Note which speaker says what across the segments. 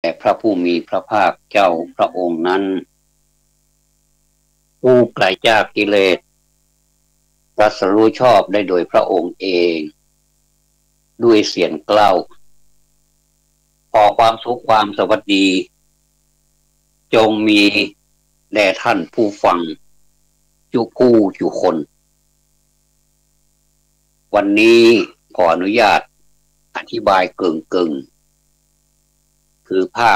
Speaker 1: แต่พระผู้มีพระภาคเจ้าพระองค์นั้นผู้ไกลจากกิเลสตรัสรู้ชอบได้โดยพระองค์เองด้วยเสียงกล้าวขอความสุขความสวัสดีจงมีแด่ท่านผู้ฟังทุกผู้ทุกคนวันนี้ขออนุญาตอธิบายกึ่งคือภา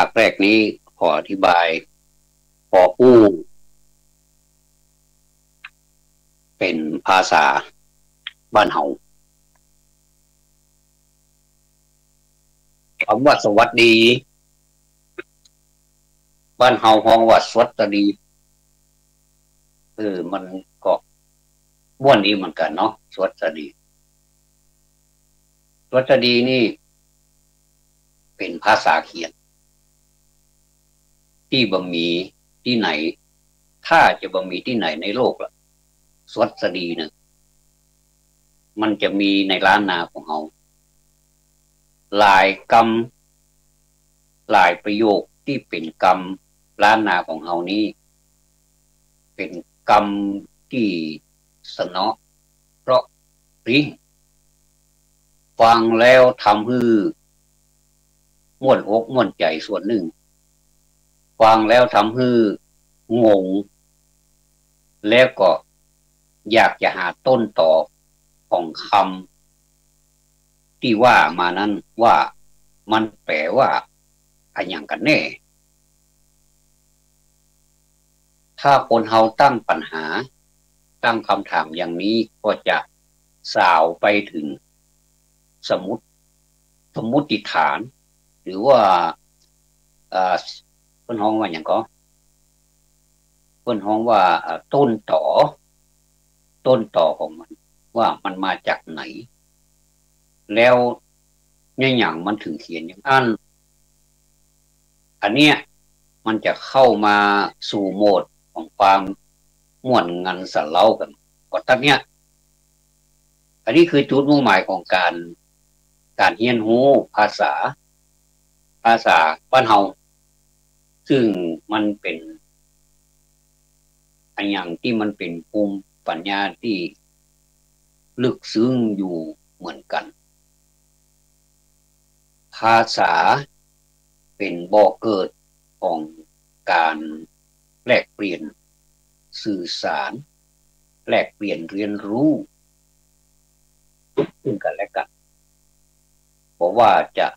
Speaker 1: คแรกนี้ขออธิบายขอผู้เป็นภาษาบ้านเฮาคำว่าสวัสดีบ้านเฮาฮ้องว่าสวัสดีมันก็ม่วนดีเหมือนกันเนาะสวัสดีสวัสดีนี่เป็นภาษาเขียนที่บ่มีที่ไหนถ้าจะบ่มีที่ไหนในโลกล่ะสวัสดีเนี่ยมันจะมีในล้านนาของเราหลายกรรมหลายประโยคที่เป็นกรรมล้านนาของเรานี้เป็นกรรมที่สนอเพราะริ้งฟังแล้วทำให้ม่วนอกม่วนใจส่วนหนึ่งฟังแล้วทำให้งงแล้วก็อยากจะหาต้นต่อของคำที่ว่ามานั้นว่ามันแปลว่าอะไรอย่างกันแน่ถ้าคนเฮาตั้งปัญหาตั้งคำถามอย่างนี้ก็จะสาวไปถึงสมมุติฐานหรือว่าเพิ่นฮ้องว่าอย่างก็เพิ่นฮ้องว่าต้นต่อของมันว่ามันมาจากไหนแล้วเนี่ยอย่างมันถึงเขียนอย่างอันเนี้ยมันจะเข้ามาสู่โหมดของความม่วนงันสะเล้ากันก็ตัดเนี้ยอันนี้คือจุดมุ่งหมายของการเรียนรู้ภาษาบ้านเฮาซึ่งมันเป็นอันอย่างที่มันเป็นภูมิปัญญาที่ลึกซึ้งอยู่เหมือนกันภาษาเป็นบ่อเกิดของการแลกเปลี่ยนสื่อสารแลกเปลี่ยนเรียนรู้ซึ่งกันและกันเพราะว่าจะ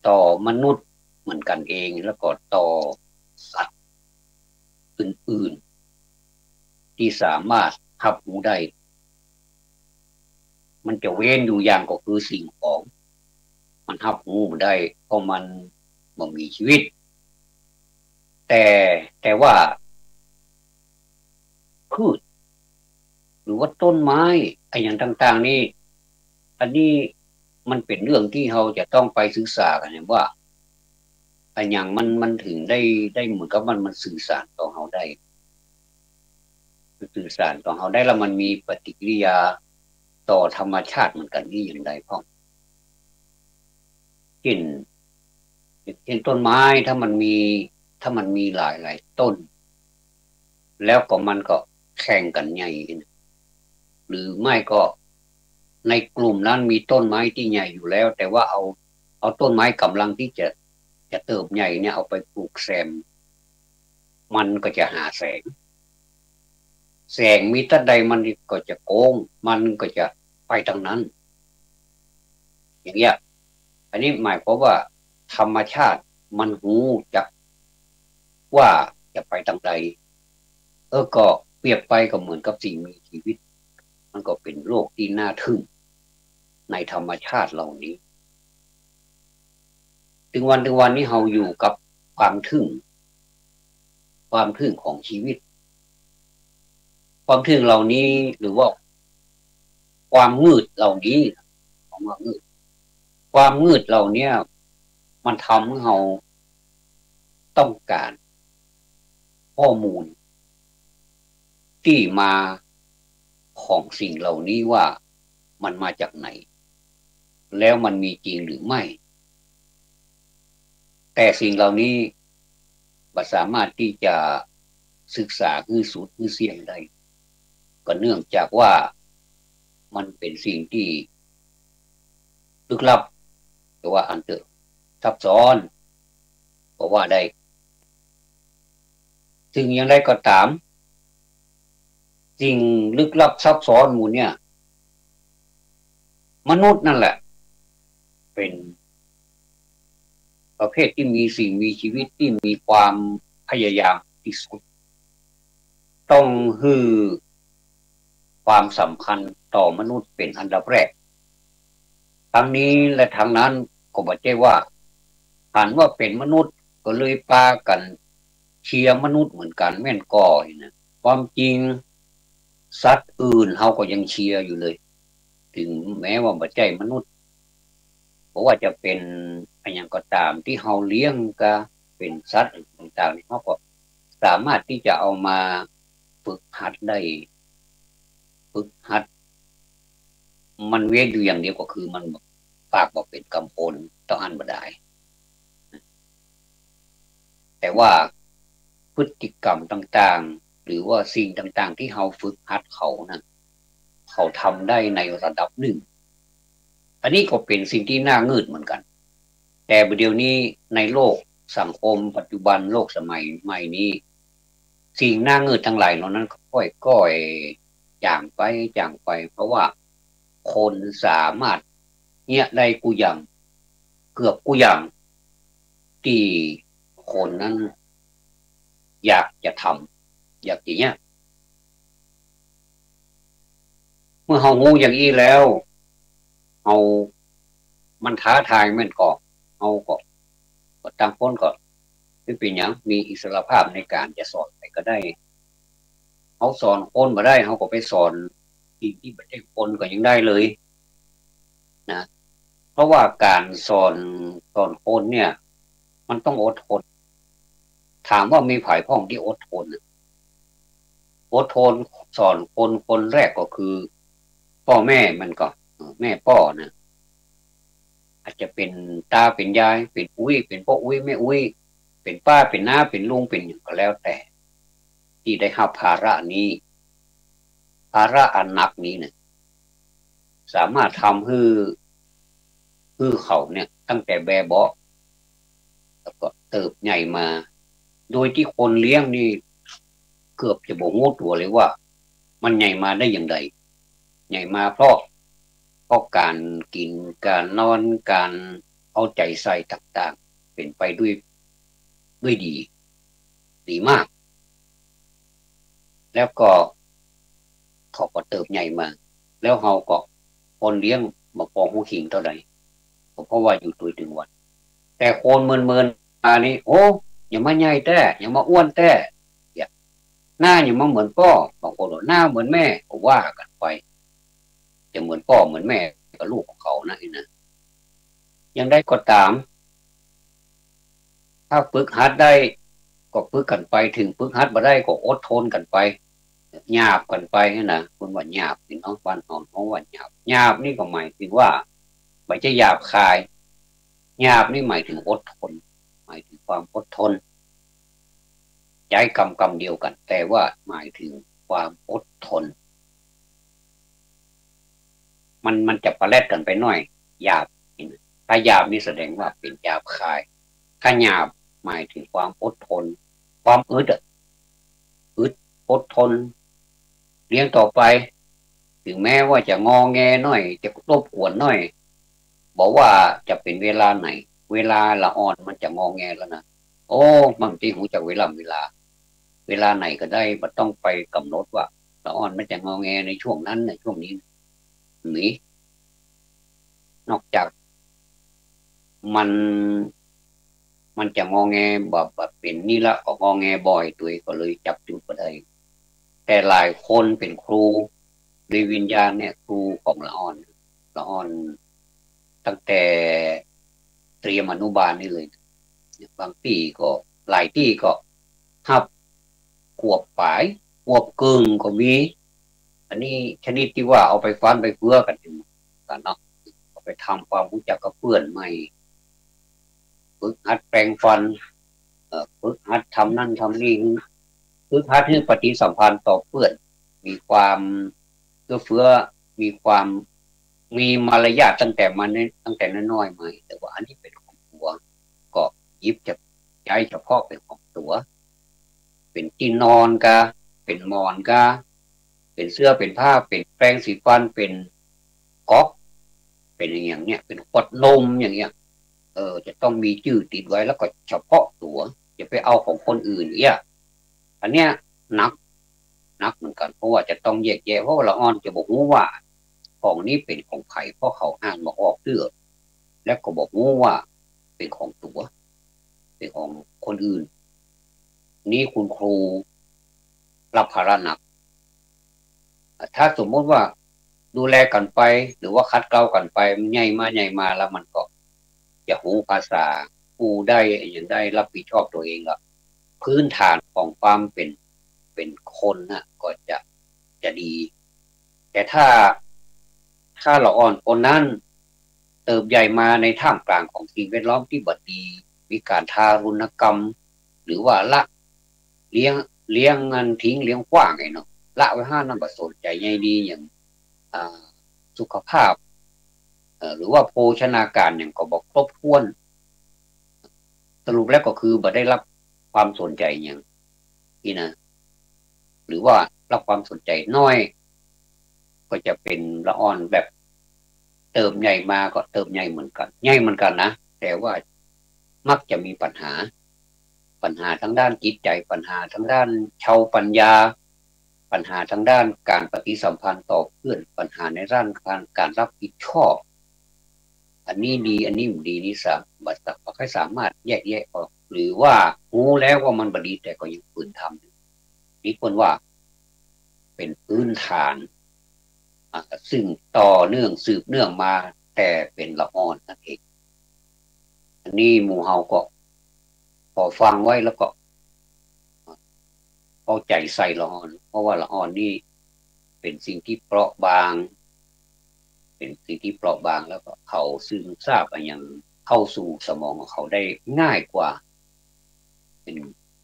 Speaker 1: ต่อมนุษย์เหมือนกันเองแล้วก็ต่อสัตว์อื่นๆที่สามารถรับรู้ได้มันจะเว้นอยู่อย่างก็คือสิ่งของมันรับรู้ได้เพราะมันบ่มีชีวิตแต่ว่าพืชหรือว่าต้นไม้ไอ้อย่างต่างๆนี่อันนี้มันเป็นเรื่องที่เราจะต้องไปศึกษากันว่าไอ้อย่างมันถึงได้เหมือนกับมันสื่อสารต่อเราได้สื่อสารต่อเราได้แล้วมันมีปฏิกิริยาต่อธรรมชาติเหมือนกันนี่อย่างไรพ่อเช่นต้นไม้ถ้ามันมีหลายต้นแล้วก็มันก็แข่งกันใหญ่หรือไม่ก็ในกลุ่มนั้นมีต้นไม้ที่ใหญ่อยู่แล้วแต่ว่าเอาต้นไม้กำลังที่จะเติบใหญ่เนี่ยเอาไปปลูกแซมมันก็จะหาแสงมีแต่ใดมันก็จะโกงมันก็จะไปทางนั้นอย่างเงี้ยอันนี้หมายความว่าธรรมชาติมันหูจักว่าจะไปทางใดก็เปรียบไปก็เหมือนกับสิ่งมีชีวิตมันก็เป็นโลกที่น่าทึ่งในธรรมชาติเหล่านี้ถึงวันนี้เราอยู่กับความทึ่งของชีวิตความทึ่งเหล่านี้หรือว่าความมืดเหล่านี้ความมืดเหล่านี้มันทำให้เราต้องการข้อมูลที่มาของสิ่งเหล่านี้ว่ามันมาจากไหนแล้วมันมีจริงหรือไม่ แต่สิ่งเหล่านี้บ่สามารถที่จะศึกษาคือสูตรคือเสียงได้ก็เนื่องจากว่ามันเป็นสิ่งที่ลึกลับหรือว่าอันเตอร์ซับซ้อนก็ว่าได้ซึ่งอย่างไรก็ตามสิ่งลึกลับซับซ้อนหมู่เนี่ยมนุษย์นั่นแหละเป็นประเภทที่มีสิ่งมีชีวิตที่มีความพยายามที่สุดต้องฮือความสำคัญต่อมนุษย์เป็นอันดับแรกทั้งนี้และทั้งนั้นก็บอกได้ว่าหันว่าเป็นมนุษย์ก็เลยปากันเชียร์มนุษย์เหมือนกันแม่นก่อนะความจริงสัตว์อื่นเขาก็ยังเชียร์อยู่เลยถึงแม้ว่าบ่ใจมนุษย์เพราะว่าจะเป็นอย่างก็ตามที่เขาเลี้ยงก็เป็นสัตว์ต่างๆเขาก็สามารถที่จะเอามาฝึกหัดได้ฝึกหัดมันเว้นอยู่อย่างเดียวก็คือมันปากบอกเป็นกำพลต้องอ่านบ่ได้แต่ว่าพฤติกรรมต่างๆหรือว่าสิ่งต่างๆที่เขาฝึกหัดเขานะเขาทำได้ในระดับหนึ่งอันนี้ก็เป็นสิ่งที่น่าเงืดเหมือนกันแต่เดี๋ยวนี้ในโลกสังคมปัจจุบันโลกสมัยใหม่นี้สิ่งน่าเงืดทั้งหลายเหล่านั้นค่อยๆจางไปเพราะว่าคนสามารถเนี่ยได้กูอย่างเกือบกูอย่างที่คนนั้นอยากจะทำอยากอย่างเงี้ยเมื่อเขางูอย่างนี้แล้วเอามันท้าทายมันก็เอาก็ต่างคนก็ไม่เป็นอย่างมีอิสรภาพในการจะสอนไปก็ได้เขาสอนคนมาได้เขาก็ไปสอนที่ประเทศคนก็ยังได้เลยนะเพราะว่าการสอนคนเนี่ยมันต้องอดทนถามว่ามีฝ่ายพ้องที่อดทนสอนคนแรกก็คือพ่อแม่มันก็แม่พ่อนะอาจจะเป็นตาเป็นยายเป็นอุ้ยเป็นพ่ออุ้ยแม่อุ้ยเป็นป้าเป็นน้าเป็นลุงเป็นอย่างก็แล้วแต่ที่ได้รับภาระนี้ภาระอันหนักนี้เนี่ยสามารถทำให้เขาเนี่ยตั้งแต่แบบเบาะแล้วก็เติบใหญ่มาโดยที่คนเลี้ยงนี่เกือบจะบอกงูตัวเลยว่ามันใหญ่มาได้อย่างไรใหญ่มาเพราะการกินการนอนการเอาใจใส่ต่างๆเป็นไปด้วยดีมากแล้วก็เขาก็เติบใหญ่มาแล้วเขาก็คนเลี้ยงมาปองหูขิงเท่าไหร่เพราะว่าอยู่ตัวถึงวันแต่คนเมินมานี่โอ้อย่ามาใหญ่แต่อย่ามาอ้วนแต่อย่าหน้าอย่ามาเหมือนพ่อบางคนบอกหน้าเหมือนแม่ก็ว่ากันไปจะเหมือนพ่อเหมือนแม่กับลูกของเขานะยังได้ก็ตามถ้าฝึกหัดได้ก็ฝึกกันไปถึงฝึกหัดมาได้ก็อดทนกันไปหยาบกันไปนะคุณว่าหยาบพี่น้องบ้านเขาว่าหยาบนี่ก็หมายถึงว่าไม่ใช่หยาบคายหยาบนี่หมายถึงอดทนหมายถึงความอดทนใช้คำเดียวกันแต่ว่าหมายถึงความอดทนมันจะประแลดกันไปหน่อยหยาบถ้าหยาบนี่แสดงว่าเป็นหยาบคายถ้าหยาบหมายถึงความอดทนความอึดอดทนเลี้ยงต่อไปถึงแม้ว่าจะงอแงหน่อยจะรบกวนหน่อยบอกว่าจะเป็นเวลาไหนเวลาละอ่อนมันจะงอแงแล้วนะโอ้บางทีหูจากเวลาไหนก็ได้ไม่ต้องไปกำหนดว่าละอ่อนมันจะงอแงในช่วงนั้นในช่วงนี้หนีนอกจากมันมันจะงอแงแบบเป็นนี่ละก็งอแงบ่อยตัวเองก็เลยจับจุดก็ได้แต่หลายคนเป็นครูในวิญญาณเนี่ยครูของละอ่อนตั้งแต่เตรียมอนุบาลนี่เลยบางที่ก็หลายที่ก็หับขวบปลายขวบกึ่งก็มีอันนี้ชนิดที่ว่าเอาไปฟันไปเพื่อกันเนาะเอาไปทำความรู้จักกับเพื่อนใหม่ ฝึกหัดแปรงฟันฝึกหัดทำนั่นทำนี่ฝึกหัดให้ปฏิสัมพันธ์ต่อเพื่อนมีความเอื้อเฟื้อมีความมีมารยาทตั้งแต่น้อยๆมาแต่ว่าอันนี้เป็นของตัวก็ยิบจะใช้เฉพาะเป็นของตัวเป็นที่นอนกะเป็นหมอนกะเป็นเสื้อเป็นผ้าเป็นแปรงสีฟันเป็นก๊อกเป็นอย่างเนี้ยเป็นขวดนมอย่างเงี้ยจะต้องมีชื่อติดไว้แล้วก็เฉพาะตัวอย่าไปเอาของคนอื่นเนี่ยอันเนี้ยหนักเหมือนกันเพราะว่าจะต้องแยกแยะเพราะว่าละอ่อนจะบอกว่าของนี้เป็นของใครเพราะเขาอ่านมาออกเรื่องแล้วก็บอกว่าเป็นของตัวเป็นของคนอื่นนี่คุณครูรับภาระหนักถ้าสมมติว่าดูแลกันไปหรือว่าคัดเกลากันไปใหญ่มาแล้วมันก็จะหูภาษาพูดได้อย่างได้รับผิดชอบตัวเองละพื้นฐานของความเป็นคนนะก็จะดีแต่ถ้าเราอ่อนคนนั้นเติบใหญ่มาในท่ามกลางของสิ่งแวดล้อมที่บดีมีการทารุณกรรมหรือว่าละเลี้ยงเงินทิ้งเลี้ยงกว้างไงเนาะละไว้ห้านั่นประสนใจใหญ่ดีอย่างสุขภาพหรือว่าโภชนาการอย่างก็บอกครบถ้วนสรุปแล้วก็คือบ่ได้รับความสนใจอย่างที่นะหรือว่ารับความสนใจน้อยก็จะเป็นละอ่อนแบบเติมใหญ่มาก็เติมใหญ่เหมือนกันนะแต่ว่ามักจะมีปัญหาทั้งด้านจิตใจปัญหาทั้งด้านชาวปัญญาปัญหาทั้งด้านการปฏิสัมพันธ์ต่อเพื่อนปัญหาในด้านการรับผิดชอบอันนี้ดีอันนี้ไม่ดีนี่บัตรก็ค่อยสามารถแยกแยะออกหรือว่ารู้แล้วว่ามันบดีแต่ก็ยังฝืนทำนี่ควรว่าเป็นพื้นฐานซึ่งต่อเนื่องสืบเนื่องมาแต่เป็นละอ่อนนั่นเองอันนี้หมู่เฮาก็พอฟังไว้แล้วก็เอาใจใส่ละอ่อนเพราะว่าละอ่อนนี่เป็นสิ่งที่เปราะบางแล้วก็เขาซึมซาบอย่างเข้าสู่สมองของเขาได้ง่ายกว่าเป็น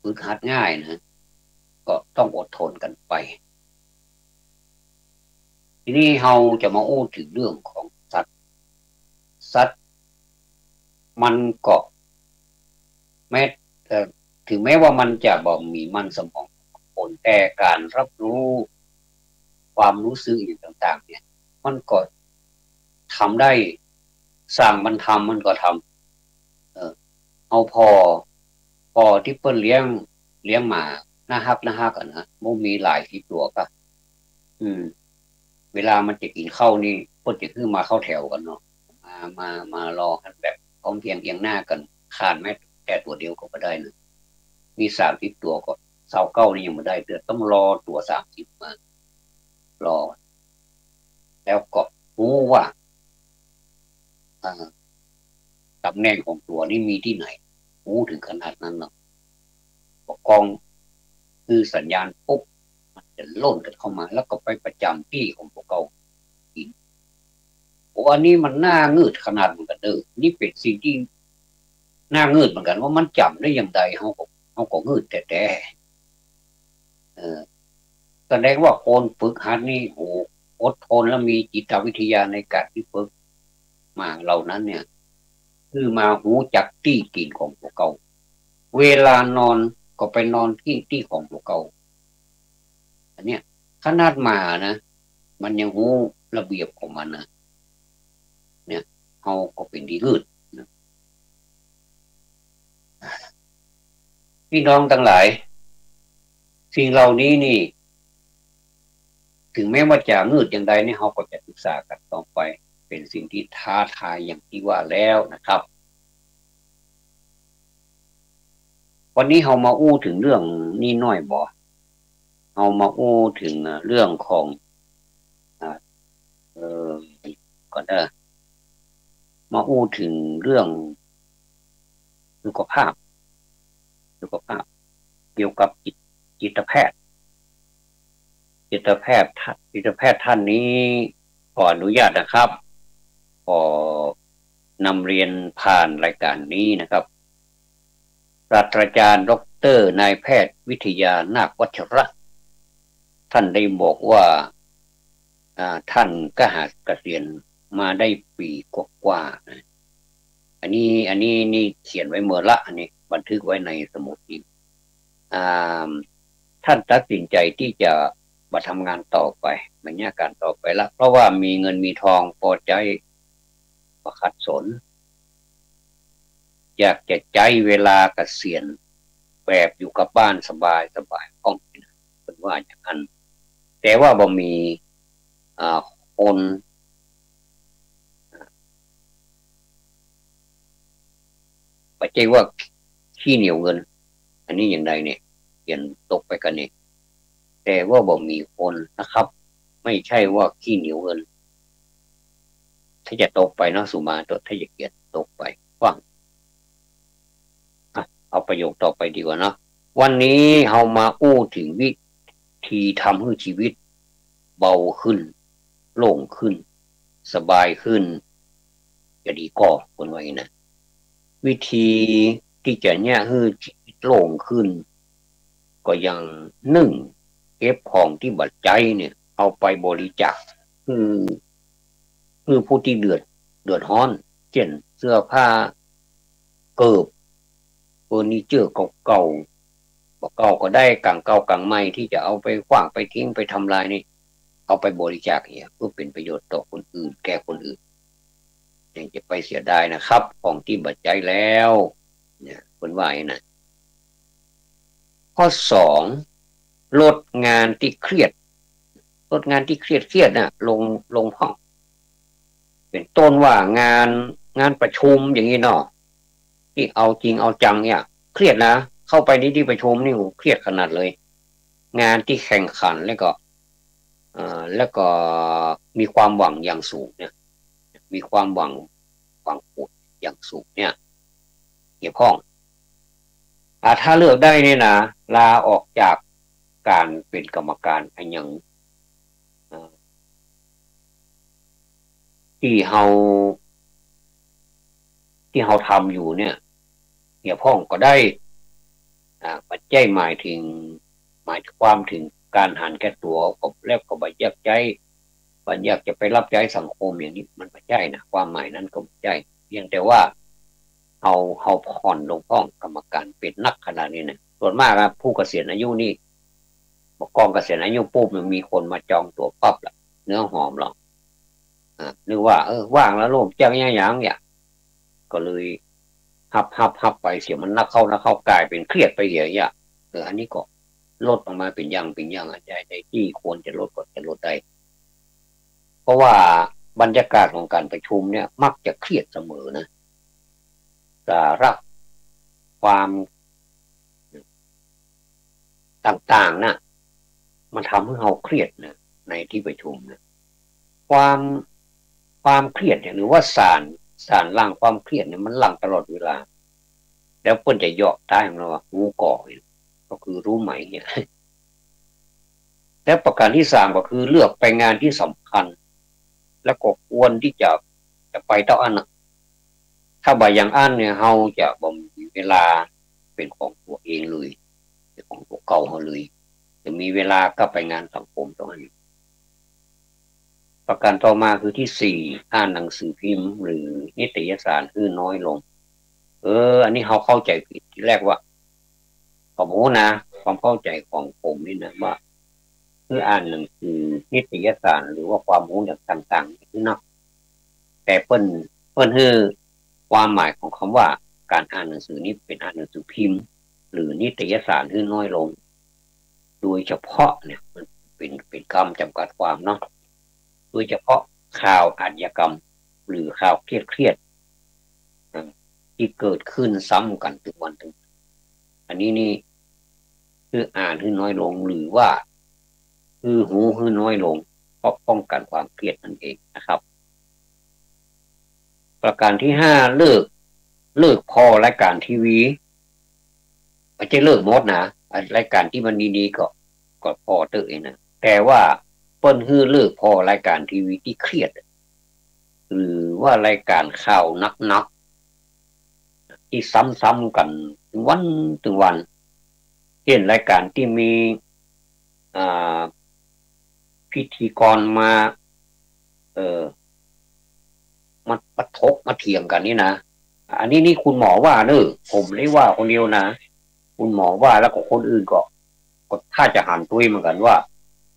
Speaker 1: ฝึกหัดง่ายนะก็ต้องอดทนกันไปทีนี้เราจะมาอู้ถึงเรื่องของสัตว์มันก็แม้ถึงแม้ว่ามันจะบ่มีมันสมองผลแต่การรับรู้ความรู้สึกอย่างต่างๆเนี่ยมันก็ทำได้สร้างมันทำมันก็ทำเอาพอที่เปิ้นเลี้ยงหมาหน้าฮักกันนะมันมีหลายที่ตัวก็เวลามันจะกินข้าวนี่เปิ้นจะขึ้นมาเข้าแถวกันเนาะมารอกันแบบพร้อมเพียงเอียงหน้ากันขาดแม้แต่ตัวเดียวก็ไม่ได้นะมี30ตัวก็29นี่ยังไม่ได้เดือต้องรอตัว30มารอแล้วก็รู้ว่าตำแหน่งของตัวนี่มีที่ไหนรู้ถึงขนาดนั้นเนาะกองคือสัญญาณปุ๊บมันจะล่นกันเข้ามาแล้วก็ไปประจำที่ของพวกเขาอีกอันนี้มันน่าเงืดขนาดเหมือนกันเด้อนี่เป็นสิ่งที่น่าเงืดเหมือนกันว่ามันจำได้อย่างไรเขาก็เงืดแต่แสดงว่าคนฝึกหัดนี่โหอดทนและมีจิตวิทยาในการที่ฝึกมาเหล่านั้นเนี่ยคือมาหูจักที่กินของพวกเขาเวลานอนก็ไปนอนที่ของพวกเขาอันเนี้ยขนาดมานะมันยังหูระเบียบของมันนะเนี่ยเขาก็เป็นดีเงืดนะพี่น้องทั้งหลายสิ่งเหล่านี้นี่ถึงแม้ว่าจะเงืดอย่างใดนี่เขาก็จะศึกษากันต่อไปเป็นสิ่งที่ท้าทายอย่างที่ว่าแล้วนะครับวันนี้เรามาอู้ถึงเรื่องนี่น้อยบ่เรามาอู้ถึงเรื่องของก่อนมาอู้ถึงเรื่องสุขภาพเกี่ยวกับจิตแพทย์ท่านนี้ขออนุญาตนะครับขอนำเรียนผ่านรายการนี้นะครับ ศาสตราจารย์ดอกเตอรนายแพทย์วิทยานาควัชระท่านได้บอกว่าท่านก็หาเกษียณมาได้ปีกว่าๆอันนี้นี่เขียนไว้เมื่อละอันนี้บันทึกไว้ในสมุดอีกท่านตัดสินใจที่จะมาทำงานต่อไปบรรยากาศต่อไปละเพราะว่ามีเงินมีทองพอใจประคัดสนอยากจะใจเวลาเกษียณแบบอยู่กับบ้านสบายก้องเป็นว่าอย่างนั้นแต่ว่าบ่มีคนปัจจัยว่าขี้เหนียวเงินอันนี้อย่างไรเนี่ยเปลี่ยนตกไปกันเนี่ยแต่ว่าบ่มีคนนะครับ ไม่ใช่ว่าขี้เหนียวเงินถ้าจะตกไปเนาะสุมาตัวถ้าจะเกียดตกไปฟังเอาประโยคต่อไปดีกว่าเนาะวันนี้เรามาอู้ถึงวิธีทำให้ชีวิตเบาขึ้นโล่งขึ้นสบายขึ้นจะดีก็คนไว้นะวิธีที่จะเนี่ยให้ชีวิตโล่งขึ้นก็ยังเก็บของที่บัดใจเนี่ยเอาไปบริจาคคือผู้ที่เดือดร้อนเช่นเสื้อผ้าเกิบเฟอร์นิเจอร์เก่าก็ได้กางเก่ากางใหม่ที่จะเอาไปขว้างไปทิ้งไปทำลายนี่เอาไปบริจาคเนี่ยเพื่อเป็นประโยชน์ต่อคนอื่นแก่คนอื่นยังจะไปเสียดายนะครับของที่บัดใจแล้วเนี่ยคนว่าอย่างนั้นข้อ2ลดงานที่เครียดน่ะลงห้องเป็นต้นว่างานประชุมอย่างนี้เนาะที่เอาจริงเอาจังเนี่ยเครียดนะเข้าไปที่ประชุมนี่เครียดขนาดเลยงานที่แข่งขันแล้วก็มีความหวังอย่างสูงเนี่ยมีความหวังผลอย่างสูงเนี่ยเกี่ยวข้องถ้าเลือกได้เนี่ยนะลาออกจากการเป็นกรรมการอันยังที่เราทำอยู่เนี่ยเกี่ยวข้องก็ได้ปัจจัยหมายความถึงการหันแก่ตัวกับแล้วก็บัญญัติใจบัญญัติจะไปรับใช้สังคมอย่างนี้มันไม่ใช่นะความหมายนั้นก็ไม่ใช่เพียงแต่ว่าเอาผ่อนลงพ้องกรรมการเป็นนักขนาดนี้นะส่วนมากครับผู้เกษียณอายุนี่บอกกองเกษียณอายุปุ๊บมันมีคนมาจองตัวปั๊บละเนื้อหอมหรอกนึกว่าว่างแล้วโลกจ้างอย่างเนี่ยก็เลยฮับไปเสียมันนักเข้ากลายเป็นเครียดไปอย่างเงี้ยอันนี้ก็ลดออกมาเป็นอย่างใจที่ควรจะลดก็จะลดได้เพราะว่าบรรยากาศของการประชุมเนี่ยมักจะเครียดเสมอนะสาระความต่างๆนะมันทำให้เราเครียดนะในที่ประชุมนะความเครียดเนี่ยหรือว่าสารหลั่งความเครียดเนี่ยมันหลั่งตลอดเวลาแล้วเพิ่นจะเหยาะใต้ของเรางูก่อก็คือรู้ไหมเนี่ยและประการที่3ก็คือเลือกไปงานที่สำคัญแล้วก็ควรที่จะไปต่ออันนะถ้าบ่อย่างอันเนี่ยเราจะบ่มีเวลาเป็นของตัวเองเลยเป็นของตัวเก่าเราเลยจะมีเวลาก็ไปงานสังคมตรงนี้ประการต่อมาคือที่4อ่านหนังสือพิมพ์หรือนิตยสารน้อยลงอันนี้เขาเข้าใจผิดที่แรกว่าผมนะความเข้าใจของผมนี่นะว่าอ่านหนังสือนิตยสารหรือว่าความรู้ต่างๆนี่นะแต่เปิ้นความหมายของคำว่าการอ่านหนังสือนี้เป็นอ่านหนังสือพิมพ์หรือนิตยสารน้อยลงโดยเฉพาะเนี่ยมันเป็นคำจำกัดความเนาะโดยเฉพาะข่าวอาชญากรรมหรือข่าวเครียดที่เกิดขึ้นซ้ำกันทุกวันอันนี้นี่คืออ่านน้อยลงหรือว่าหูน้อยลงเพราะป้องกันความเครียดนั่นเองนะครับประการที่5เลิกพอรายการทีวีไม่ใช่เลิกหมดนะรายการที่มันดีๆก็พอเตอะนะแต่ว่าเปิ้นเลิกพอรายการทีวีที่เครียดหรือว่ารายการข่าวนัก ที่ซ้ำๆกันถึงวันเช่นรายการที่มีอ่าพิธีกรมาเออมาปะทบมาเถียงกันนี่นะอันนี้นี่คุณหมอว่าเนอะผมไม่ได้ว่าคนเดียวนะคุณหมอว่าแล้วก็คนอื่นก็ถ้าจะหันตัวเหมือนกันว่า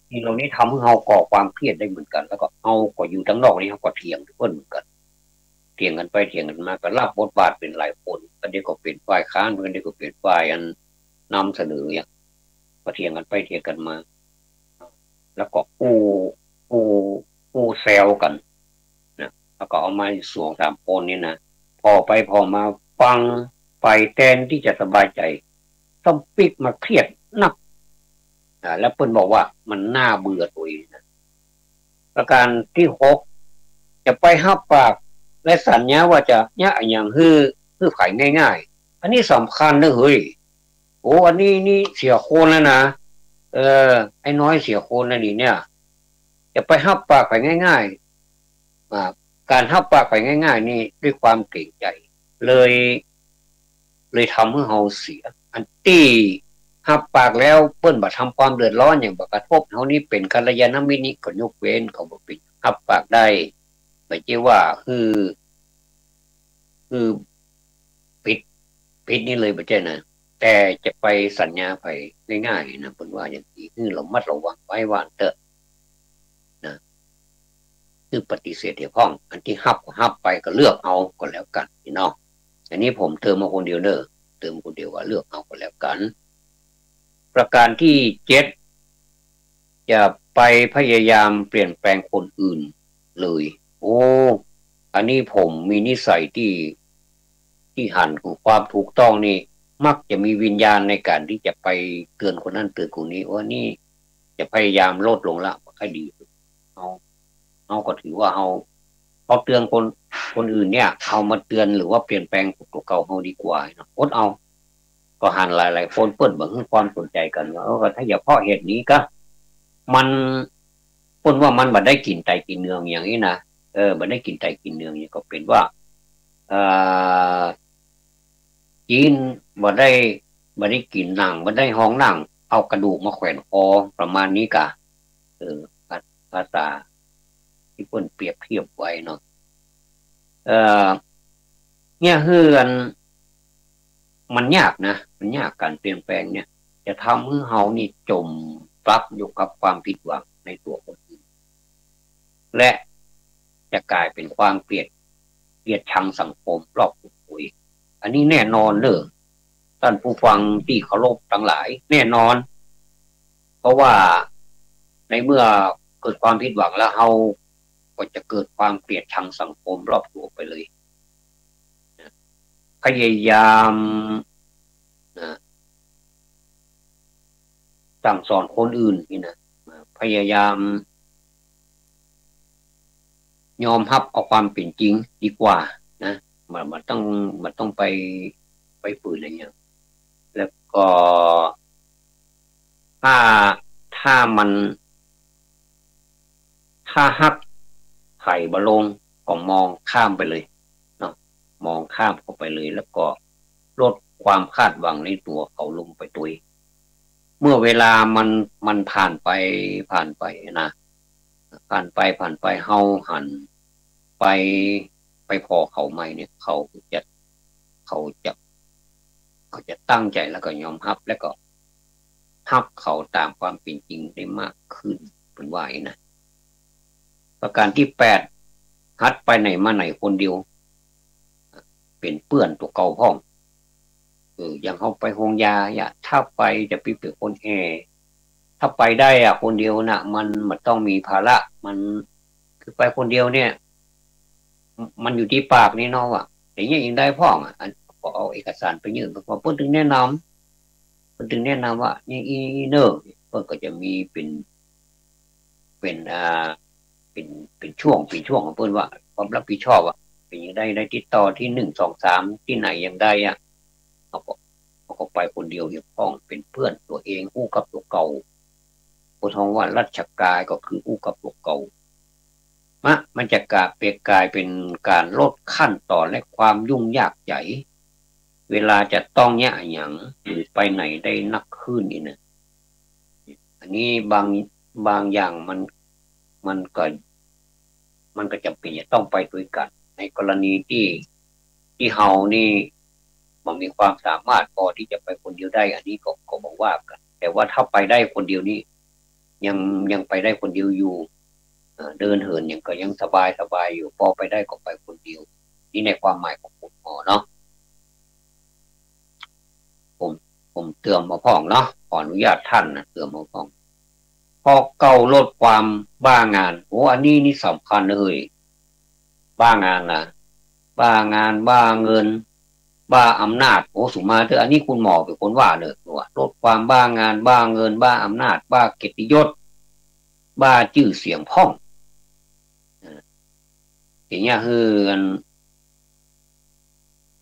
Speaker 1: ที่เรานี้ทำให้เราก่อความเครียดได้เหมือนกันแล้วก็เอาก็อยู่ทั้งนอกนี่เขาก็เถียงทุกคนเหมือนกันเถียงกันไปเถียงกันมาก็รับบทบาทเป็นหลายคนกันเดียวก็เป็นฝ่ายค้านกันเดียวก็เป็นฝ่ายอันนำเสนออย่างก็เถียงกันไปเถียงกันมาแล้วก็อู้อู้แซวกันนะแล้วก็เอามาสวงสามคนนี่นะพอไปพอมาฟังไปแทนที่จะสบายใจต้องปิกมาเครียดนักแล้วเพิ่นบอกว่ามันน่าเบื่อตัวเองนะประการที่6จะไปห้าปากและสัญญาว่าจะเนี่ยอย่างคือขายง่ายๆอันนี้สำคัญนะเฮ้ยโอ้อันนี้นี่เสียโคนแล้วนะเออไอ้น้อยเสียโคนนะนี่เนี่ยจะไปห้าปากไปง่ายๆการห้าปากไปง่ายๆนี่ด้วยความเกรงใจเลยเลยทำให้เราเสียอันที่หับปากแล้วเปิ้นบ่ทำความเดือดร้อนอย่างบ่กระทบเฮานี่เป็นกัลยาณมิตรนี่ก็ยกเว้นเขาบ่เป็นหับปากได้ไม่ใช่ว่าคือปิดปิดนี่เลยบ่ใช่นะแต่จะไปสัญญาไปง่ายๆนะเปิ้นว่าอย่างนี้คือเรามัดระวังไว้ว่าเถอะนะคือปฏิเสธที่พ้องอันที่หับก็หับไปก็เลือกเอาก็แล้วกันพี่น้องอันนี้ผมเติมมาคนเดียวเด้อเติมคนเดียวว่าเลือกเอาก็แล้วกันประการที่7อย่าไปพยายามเปลี่ยนแปลงคนอื่นเลยโอ้อันนี้ผมมีนิสัยที่หันของความถูกต้องนี่มักจะมีวิญญาณในการที่จะไปเตือนคนนั้นเตือนคนนี้ว่านี่จะพยายามลดลงละให้ดีเอาเอาก็ถือว่าเอาเตือนคนอื่นเนี่ยเอามาเตือนหรือว่าเปลี่ยนแปลงตัวเก่าเอาดีกว่าเนาะอดเอาก็หันหลายๆคนเปิดเบิ่งความสนใจกันว่าถ้าอย่าเพราะเหตุนี้ก็มันคนว่ามันบัดได้กินไตกินเนืองอย่างนี้นะบัดได้กินไตกินเนืองนี่ก็เป็นว่าเอ่อกินบัดได้กินหนังบัดได้ห้องหนังเอากระดูกมาแขวนคอประมาณนี้กะเออภาษาที่เพิ่นเปรียบเทียบไว้เนาะเอ่อเนี่ยคือมันยากนะมันยากการเปลี่ยนแปลงเนี่ยจะทำให้เฮานี่จมปลักอยู่กับความผิดหวังในตัวคนอื่นและจะกลายเป็นความเกลียดชังสังคมรอบตัวอันนี้แน่นอนเลยท่านผู้ฟังที่เคารพทั้งหลายแน่นอนเพราะว่าในเมื่อเกิดความผิดหวังแล้วเฮาก็จะเกิดความเกลียดชังสังคมรอบตัวไปเลยพยายามนะสั่งสอนคนอื่นนี่นะพยายามยอมรับเอาความเป็นจริงดีกว่านะมันต้องไปฝืนอะไรอย่างแล้วก็ถ้าถ้ามันถ้าฮักไข่บะลงก็มองข้ามไปเลยเนาะมองข้ามเข้าไปเลยแล้วก็ลดความคาดหวังในตัวเขาลงไปตัวเองเมื่อเวลามันผ่านไปนะผ่านไปเฮาหันไปไปพอเขาใหม่เนี่ยจะเขาจะเขาจะตั้งใจแล้วก็ยอมรับแล้วก็รับเขาตามความเป็นจริงได้มากขึ้นเป็นว่านะประการที่8ฮัดไปไหนมาไหนคนเดียวเป็นเปื้อนตัวเก่าพ้องอย่างเขาไปโรงยาอย่าถ้าไปจะไปเป็นคนถ้าไปได้อะคนเดียวนะมันต้องมีภาระมันคือไปคนเดียวเนี่ยมันอยู่ที่ปากนี่เนาะอ่ะอย่างเงี้ยยังได้พ้องอ่ะก็เอาเอกสารไปยื่นเพราะเพิ่นถึงแนะนำว่านี่อีเนอร์เพิ่นก็จะมีเป็นเป็นช่วงของเพิ่นว่าความรับผิดชอบอ่ะเป็นยังได้ติดต่อที่1 2 3ที่ไหนยังได้อ่ะเขาก็ไปคนเดียวอย่างพ้องเป็นเพื่อนตัวเองคู่กับตัวเก่าโพทองว่ารัชกายก็คือคู่กับตัวเก่ามันจะกลายเป็นการลดขั้นตอนและความยุ่งยากใหญ่ เวลาจะต้องเนี่ยอย่างหรือไปไหนได้นักขึ้นนี่นะอันนี้บางอย่างมันก็มันก็จำเป็นจะต้องไปด้วยกันในกรณีที่เฮานี่มันมีความสามารถพอที่จะไปคนเดียวได้อันนี้ก็บอกว่ากันแต่ว่าถ้าไปได้คนเดียวนี่ยังยังไปได้คนเดียวอยู่เดินเหินยังก็ยังสบายอยู่พอไปได้ก็ไปคนเดียวนี่ในความหมายของคุณหมอเนาะผมผมเตือนมาพ้องเนาะขออนุญาตท่านนะเตือนมาพ้องพอเก่าลดความบ้างานโอ้อันนี้นี่สำคัญเลยบ้างานนะบ้างานบ้าเงินบ้าอำนาจโอ้สุมาเถอะอันนี้คุณหมอเป็นคนว่าเลยว่าลดความบ้างานบ้าเงินบ้าอำนาจบ้าเกียรติยศบ้าชื่อเสียงพ่องอย่างเงี้ยคือกัน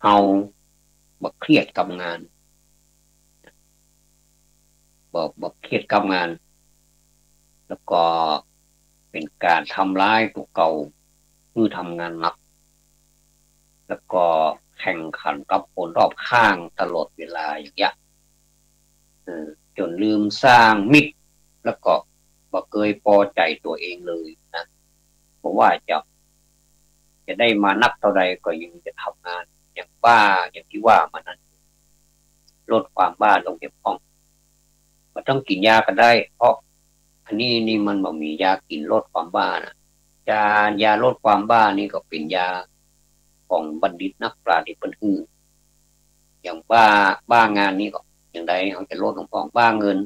Speaker 1: เฮาบักเครียดกับงานบักเครียดกับงานแล้วก็เป็นการทำร้ายตัวเก่าคือทำงานหนักแล้วก็แข่งขันกับคนรอบข้างตลอดเวลาอย่างเงี้ยจนลืมสร้างมิตรแล้วก็บ่เคยพอใจตัวเองเลยนะเพราะว่าจะได้มานักเท่าใดก็ยังจะทำงานอย่างบ้าอย่างที่ว่ามันนั้นลดความบ้าลงเก็บของมันต้องกินยากันได้เพราะอันนี้นี่มันบ่มียากินลดความบ้านะยาลดความบ้านี่ก็เป็นยาของบัณฑิตนักปราชญ์ที่เป็นฮืออย่างบ้างานนี่ก็อย่างใดเขาจะลดของบ้าเงิน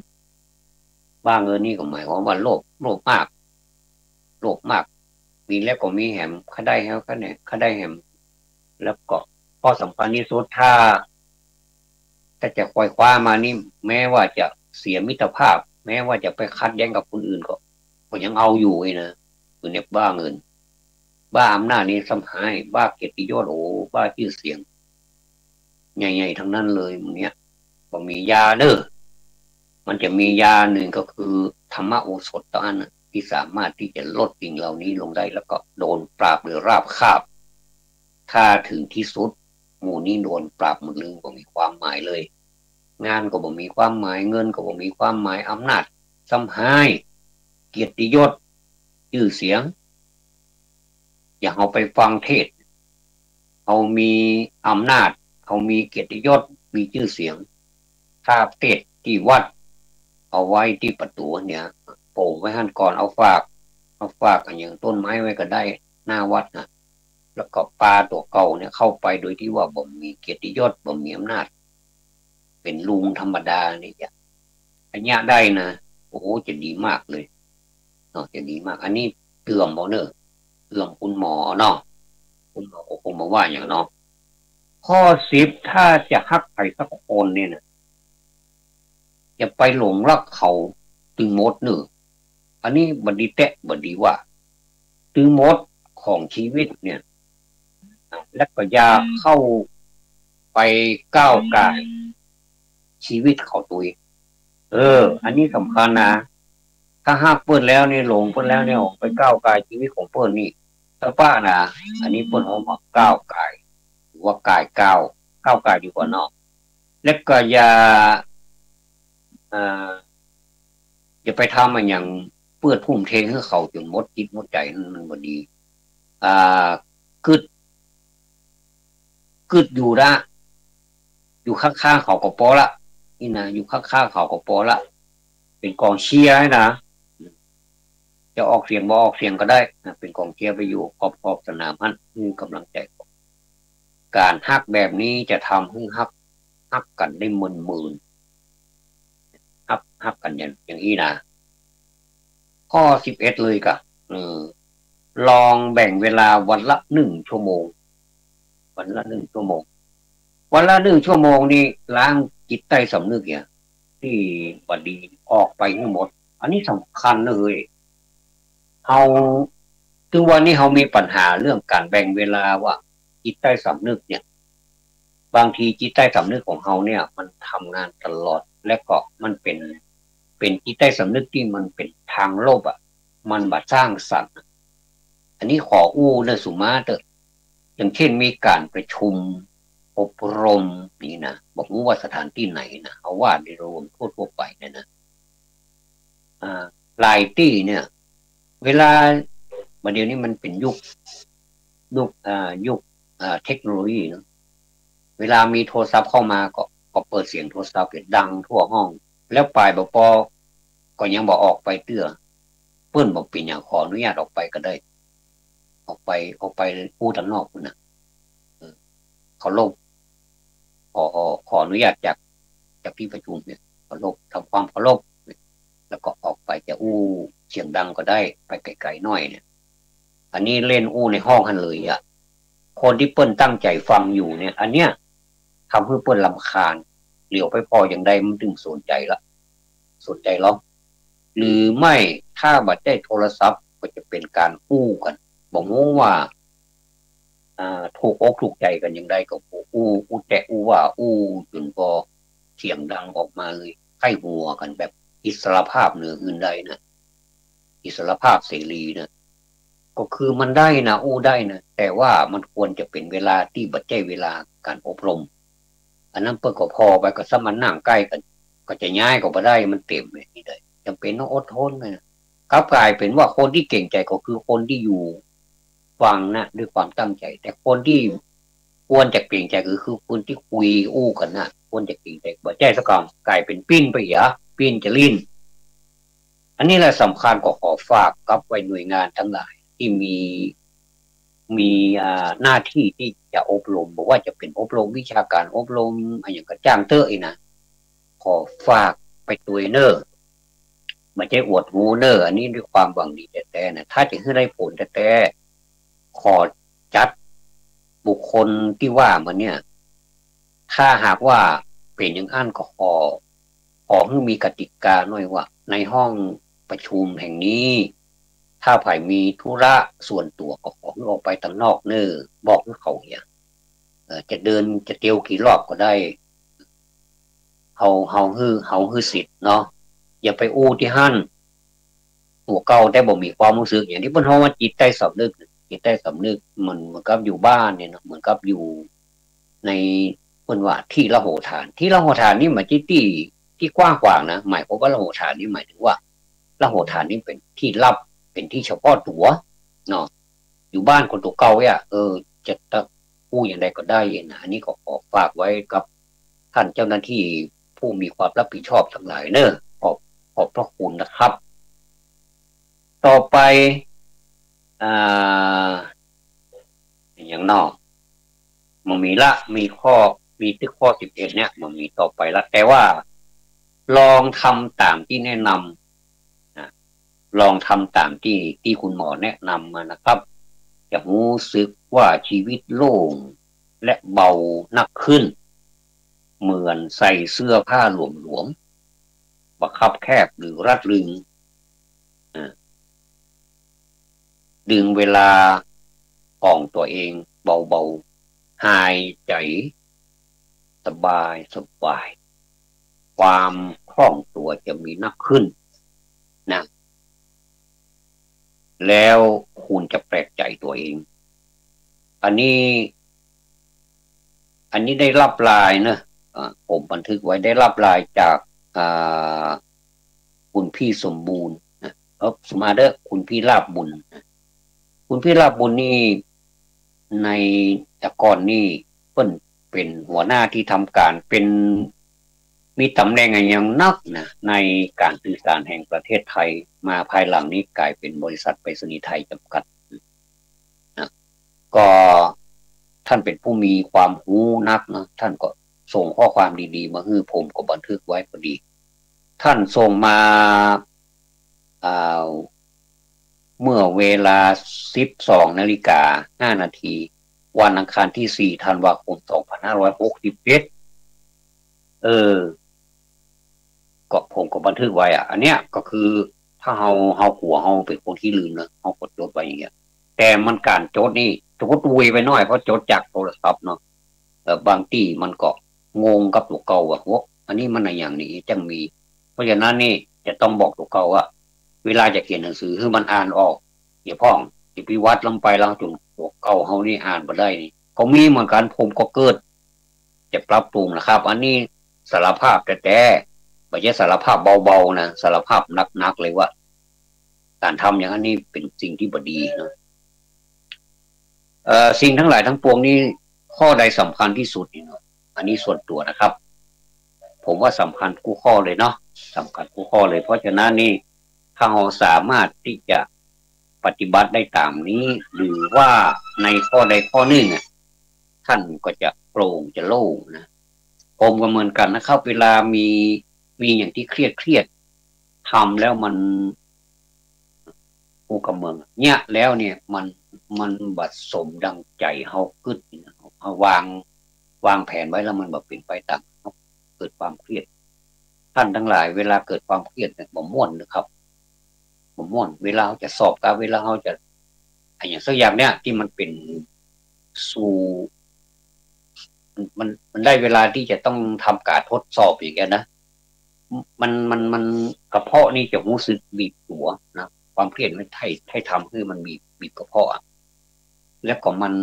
Speaker 1: นี่ก็หมายความว่าโลภมากมีแล้วก็มีแหมข้าได้แล้วก็เนี่ยข้าได้แหมแล้วก็ข้อสำคัญที่สุดถ้าจะคอยคว้ามานี่แม้ว่าจะเสียมิตรภาพแม้ว่าจะไปคัดแย้งกับคนอื่นก็ยังเอาอยู่ไอ้นะคือเนี่ยบ้าเงินบ้าอำนาจนี่สำหายบ้าเกียรติยศโอ้บ้าชื่อเสียงใหญ่ๆทั้งนั้นเลยเนี่ยก็มียาเด้อมันจะมียาหนึ่งก็คือธรรมโอสถตอนนั้นที่สามารถที่จะลดสิ่งเหล่านี้ลงได้แล้วก็โดนปราบหรือราบคาบถ้าถึงที่สุดหมู่นี้โดนปราบหมดเลยก็มีความหมายเลยงานก็บ่มีความหมายเงินก็บ่มีความหมายอำนาจซ้ำหายเกียรติยศชื่อเสียงอย่างเอาไปฟังเทศเอามีอำนาจเอามีเกียรติยศมีชื่อเสียงถ้าเทศที่วัดเอาไว้ที่ประตูเนี่ยโป่งไว้หันก่อนเอาฝากอย่างต้นไม้ไว้ก็ได้หน้าวัดนะแล้วก็ปลาตัวเก่าเนี่ยเข้าไปโดยที่ว่าบ่มีเกียรติยศบ่มีอำนาจเป็นลุงธรรมดาเนี่ยอันนี้ได้นะโอ้โหจะดีมากเลยเนาะจะดีมากอันนี้เตือนบ่เนอะเตือนคุณหมอเนาะคุณหมอคงมาว่าอย่างเนาะข้อ 10ถ้าจะฮักใครสักคนเนี่ยนะอย่าไปหลงรักเขาตึงมดเนอะอันนี้บดีแตะบดีว่าตึงมดของชีวิตเนี่ยและก็อย่าเข้าไปก้าวก่ายชีวิตเขาตัวเองอันนี้สำคัญนะถ้าหักเปิ้นแล้วนี่หลงเปิ้นแล้วเนี่ยไปก้าวกายชีวิตของเปิ้นนี่ถ้าป้านะอันนี้เปิ้นเขาบอกก้าวกายหรือว่ากายก้าวกายดีกว่าเนาะและก็อ่าอย่าไปทำมันอย่างเปื้อนพุ่มเทให้เขาจนหมดจิตหมดใจมันบ่ดีอ่ากึดอยู่นะอยู่ข้างๆเขาก็พอละนี่นะอยู่ข้างๆเขาก็พอละเป็นกองเชียร์ให้นะจะออกเสียงบ่ออกเสียงก็ได้นะเป็นกองเชียร์ไปอยู่ขอบสนามนั้นมีกำลังใจการฮักแบบนี้จะทำให้ฮักกันได้หมื่นฮักกันอย่างนี้นะข้อ 11เลยกะลองแบ่งเวลาวันละ1 ชั่วโมงวันละ1 ชั่วโมงวันละ1 ชั่วโมงนี่ล้างจิตใต้สำนึกเนี่ยที่บดีออกไปทั้งหมดอันนี้สำคัญเลยเราถึงวันนี้เรามีปัญหาเรื่องการแบ่งเวลาว่าจิตใต้สำนึกเนี่ยบางทีจิตใต้สำนึกของเราเนี่ยมันทำงานตลอดและก็มันเป็นจิตใต้สำนึกที่มันเป็นทางโลภมันบัดสร้างสรรค์อันนี้ขออู้เนสุมาเตออย่างเช่นมีการประชุม อบรมนี่นะบอกว่าสถานที่ไหนนะเอาว่าในรวมทั่วไปเนี่ยนะหลายที่เนี่ย เวลาเดี๋ยวนี้มันเป็นยุคเทคโนโลยีเนาะเวลามีโทรศัพท์เข้ามาก็เปิดเสียงโทรศัพท์ดังทั่วห้องแล้วปลายบปก็ยังบอกออกไปเตื้อเปิ้นบอกเป็นอย่างขออนุญาตออกไปก็ได้ออกไปพูดทางนอกคุณนะเขาลบขออนุญาตจากที่ประชุมเนี่ยเคารพทำความเคารพแล้วก็ออกไปจะเสียงดังก็ได้ไปไกลๆหน่อยเนี่ยอันนี้เล่นในห้องกันเลยอ่ะคนที่เปิ้นตั้งใจฟังอยู่เนี่ย อันเนี้ยทำให้เปิ้นรำคาญเหลียวไปพออย่างใดมันถึงสนใจหรอหรือไม่ถ้าบัดได้โทรศัพท์ก็จะเป็นการกันบอกว่าถูกอกถูกใจกันอย่างใดก็แต่ว่าจนพอเสียงดังออกมาเลยไข้หัวกันแบบอิสรภาพเหนืออื่นใดนะอิสรภาพเสรีนะก็คือมันได้นะได้นะแต่ว่ามันควรจะเป็นเวลาที่บัดใจเวลาการอบรมอันนั้นเปิดก็พอไปก็สมันนั่งใกล้กันก็จะย้ายก็บ่ได้มันเต็มเลยนี่เลยจำเป็นต้องอดทนเลยครับกลายเป็นว่าคนที่เก่งใจก็คือคนที่อยู่ฟังนะด้วยความตั้งใจแต่คนที่ควรจะเก่งใจก็คือคนที่คุยกันนะควรจะเก่งใจบ่ใจสักคำกลายเป็นปิ้นไปเหรอปิ้นจะลิ้นอันนี้แหละสำคัญก็ขอฝากกับไว้หน่วยงานทั้งหลายที่มีหน้าที่ที่จะอบรมบอกว่าจะเป็นอบรมวิชาการอบรมอะไรอย่างกระจ้างเตอร์นะขอฝากไปตัวเนอร์ไม่ใช่อวดหูเนอร์อันนี้ด้วยความหวังดีแต่นะถ้าจะให้ได้ผลแต่ขอจัดบุคคลที่ว่ามันเนี่ยถ้าหากว่าเป็นอย่างอันก็ขอให้มีกติกาหน่อยว่าในห้องประชุมแห่งนี้ถ้าไผ่มีธุระส่วนตัวก็ขอให้ออกไปทางนอกเนอบอกให้เขาอย่างจะเดินจะเตียวกี่รอบก็ได้เฮาฮือสิทธิ์เนาะอย่าไปที่หั่นตัวเก่าแต่บ่มีความรู้สึกอย่างที่เพิ่นเฮาว่าจิตใต้สำนึกมันเหมือนกับอยู่บ้านเนี่ยเนาะเหมือนกับอยู่ในเพิ่นว่าที่ละโหฐานนี่หมายที่กว้างกว่านะหมายความว่าละโหฐานนี่หมายถึงว่าละโหฐานนี่เป็นที่ลับเป็นที่เฉพาะตัวเนาะอยู่บ้านคนตัวเก่าเนี่ยจะอย่างใดก็ได้นะอันนี้ก็ขอฝากไว้กับท่านเจ้าหน้าที่ผู้มีความรับผิดชอบทั้งหลายเนอะขอบพระคุณนะครับ ต่อไปอ่าอย่างนอกมันมีข้อ11เนี่ยมันมีต่อไปละแต่ว่าลองทำตามที่แนะนำนะลองทำตามที่คุณหมอแนะนำมานะครับจะรู้สึกว่าชีวิตโล่งและเบานักขึ้นเหมือนใส่เสื้อผ้าหลวมๆบังคับแคบหรือรัดรึงดึงเวลาของตัวเองเบาๆหายใจสบายความคล่องตัวจะมีนักขึ้นนะแล้วคุณจะแปลกใจตัวเองอันนี้ได้รับไลน์นะผมบันทึกไว้ได้รับไลน์จากคุณพี่สมบูรณ์สมาเดอร์คุณพี่ลาบบุญคุณพี่ลาบบุญนี่ในแต่ก่อนนี่เพิ่นเป็นหัวหน้าที่ทำการเป็นมีตำแหน่งอย่างนักนะในการสื่อสารแห่งประเทศไทยมาภายหลังนี้กลายเป็นบริษัทไปรษณีย์ไทยจำกัดนะก็ท่านเป็นผู้มีความรู้นักนะท่านก็ส่งข้อความดีๆมาให้ผมก็บันทึกไว้พอดีท่านส่งมาเมื่อเวลา 12:05 นาทีวันอังคารที่ 4 ธันวาคม 2561ก็ผมก็บันทึกไว้อันเนี้ยก็คือถ้าเฮาหัวเฮาเป็นคนที่ลืมนะเฮากดจดไว้อย่างเงี้ยแต่มันการจดนี่จดไวไปหน่อยเพราะจดจากโทรศัพท์เนาะบางที่มันก็งงกับตัวเก่าว่าอันนี้มันอะไรอย่างนี้จังมีเพราะฉะนั้นนี่จะต้องบอกตัวเก่าว่าเวลาจะเขียนหนังสือให้มันอ่านออกอย่าพ้องที่พิวัตรลงไปแล้วจนตัวเก่าเฮานี่อ่านบ่ได้นี่ก็มีเหมือนกันผมก็เกิด จะปรับปรุงนะครับอันนี้สารภาพแต่ไม่ใช่สารภาพเบาๆนะสารภาพหนักๆเลยว่าการทำอย่างนี้เป็นสิ่งที่บดีนะสิ่งทั้งหลายทั้งปวงนี้ข้อใดสำคัญที่สุดนี่เนาะอันนี้ส่วนตัวนะครับผมว่าสำคัญกู้ข้อเลยเนาะสำคัญกู้ข้อเลยเพราะฉะนั้นนี่ถ้าเราสามารถที่จะปฏิบัติได้ตามนี้หรือว่าในข้อใดข้อหนึ่งท่านก็จะโปร่งจะโล่งนะผมก็เหมือนกันนะครับเวลามีอย่างที่เครียดทำแล้วมันกูกับเมืองเนี่ยแล้วเนี่ยมันบัดสมดังใจเฮากึดเฮาวางแผนไว้แล้วมันแบบเป็นไปตามเกิดความเครียดท่านทั้งหลายเวลาเกิดความเครียดเนี่ยบ่ม่วนนะครับบ่ม่วนเวลาเขาจะสอบกับเวลาเขาจะอย่างสักอย่างเนี่ยที่มันเป็นสู่มันได้เวลาที่จะต้องทำการทดสอบอย่างเงี้ยนะมันกระเพาะนี่จะรู้สึกบีบหัวนะความเครียดมันให้ทำคือมันบีบกระเพาะแล้วก็มัน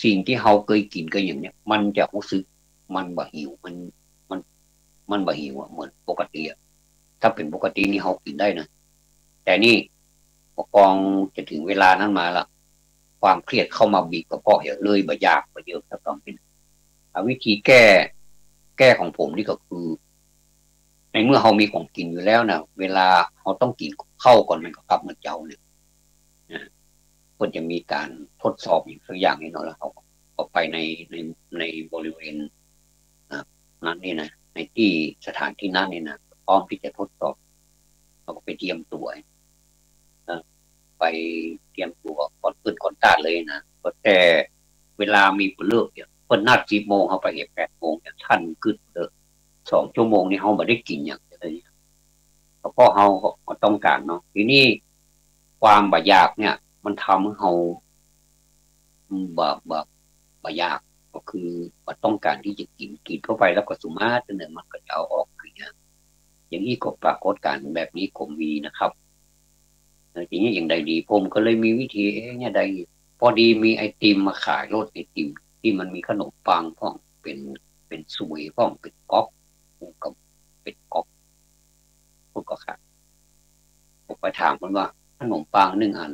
Speaker 1: สิ่งที่เราเคยกินก็อย่างเนี้ยมันจะรู้สึกมันบ่หิวมันบ่หิวเหมือนปกติถ้าเป็นปกตินี่เรากินได้นะแต่นี่พอกองจะถึงเวลานั้นมาละความเครียดเข้ามาบีบกระเพาะเยอะเลยบ่ยากบ่เยอะถ้าต้องเป็นวิธีแก้ของผมนี่ก็คือในเมื่อเรามีของกินอยู่แล้วนะเวลาเราต้องกินเข้าก่อนมันก็กลับมาเจ้าเนี่ยควรจะมีการทดสอบอย่างสักอย่างนี้เนาะแล้วเขาไปในบริเวณนั้นนี่นะในที่สถานที่นั้นนี่นะพร้อมที่จะทดสอบเราก็ไปเตรียมตัวไปเตรียมตัวก่อนขึ้นก่อนต้านเลยนะแต่เวลามีเลิกเนี่ยเพิ่นนัด10 โมงเขาไปเหตุ8 โมงเนี่ยท่านขึ้นเลย2 ชั่วโมงนี่เขาไม่ได้กินอย่างเลยเพราะเขาก็ต้องการเนาะทีนี้ความบ่อยากเนี่ยมันทำให้เขาบ่อยากก็คือว่าต้องการที่จะกินเข้าไปแล้วก็สุมาตรเนี่ยมันก็จะเอาออกอย่างนี้ก็ปรากฏการณ์แบบนี้ก็มีนะครับทีนี้อย่างใดดีผมก็เลยมีวิธีเนี่ยใดพอดีมีไอติมมาขายรถไอติมที่มันมีขนมปังพ่องเป็นสวยพ่องเป็นก๊อกกับเป็นก๊อกพวกก็ขายผมไปถามมันว่าขนมปัง1 อัน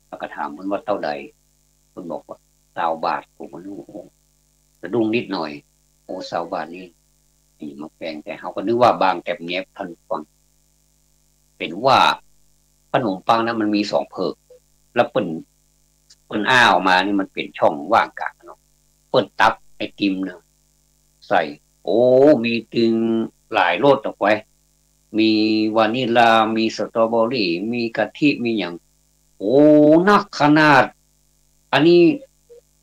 Speaker 1: แล้วก็ถามมันว่าเท่าใดมันบอกว่า20 บาทผมก็รู้สะดุ้งนิดหน่อยโอ้20 บาทนี่มาแพงแต่เขาก็นึกว่าบางแต่เนี้ยขนมปังเป็นว่าขนมปังนั้นมันมี2 เพิกแล้วเปิ้นอ้าวมานี่มันเป็นช่องว่างกลางเนาะเปิ้นตักไอติมเนาะใส่โอ้มีถึงหลายรสออกไว้มีวานิลามีสตรอเบอรี่มีกะทิมีอย่างโอ้นักขนาดอันนี้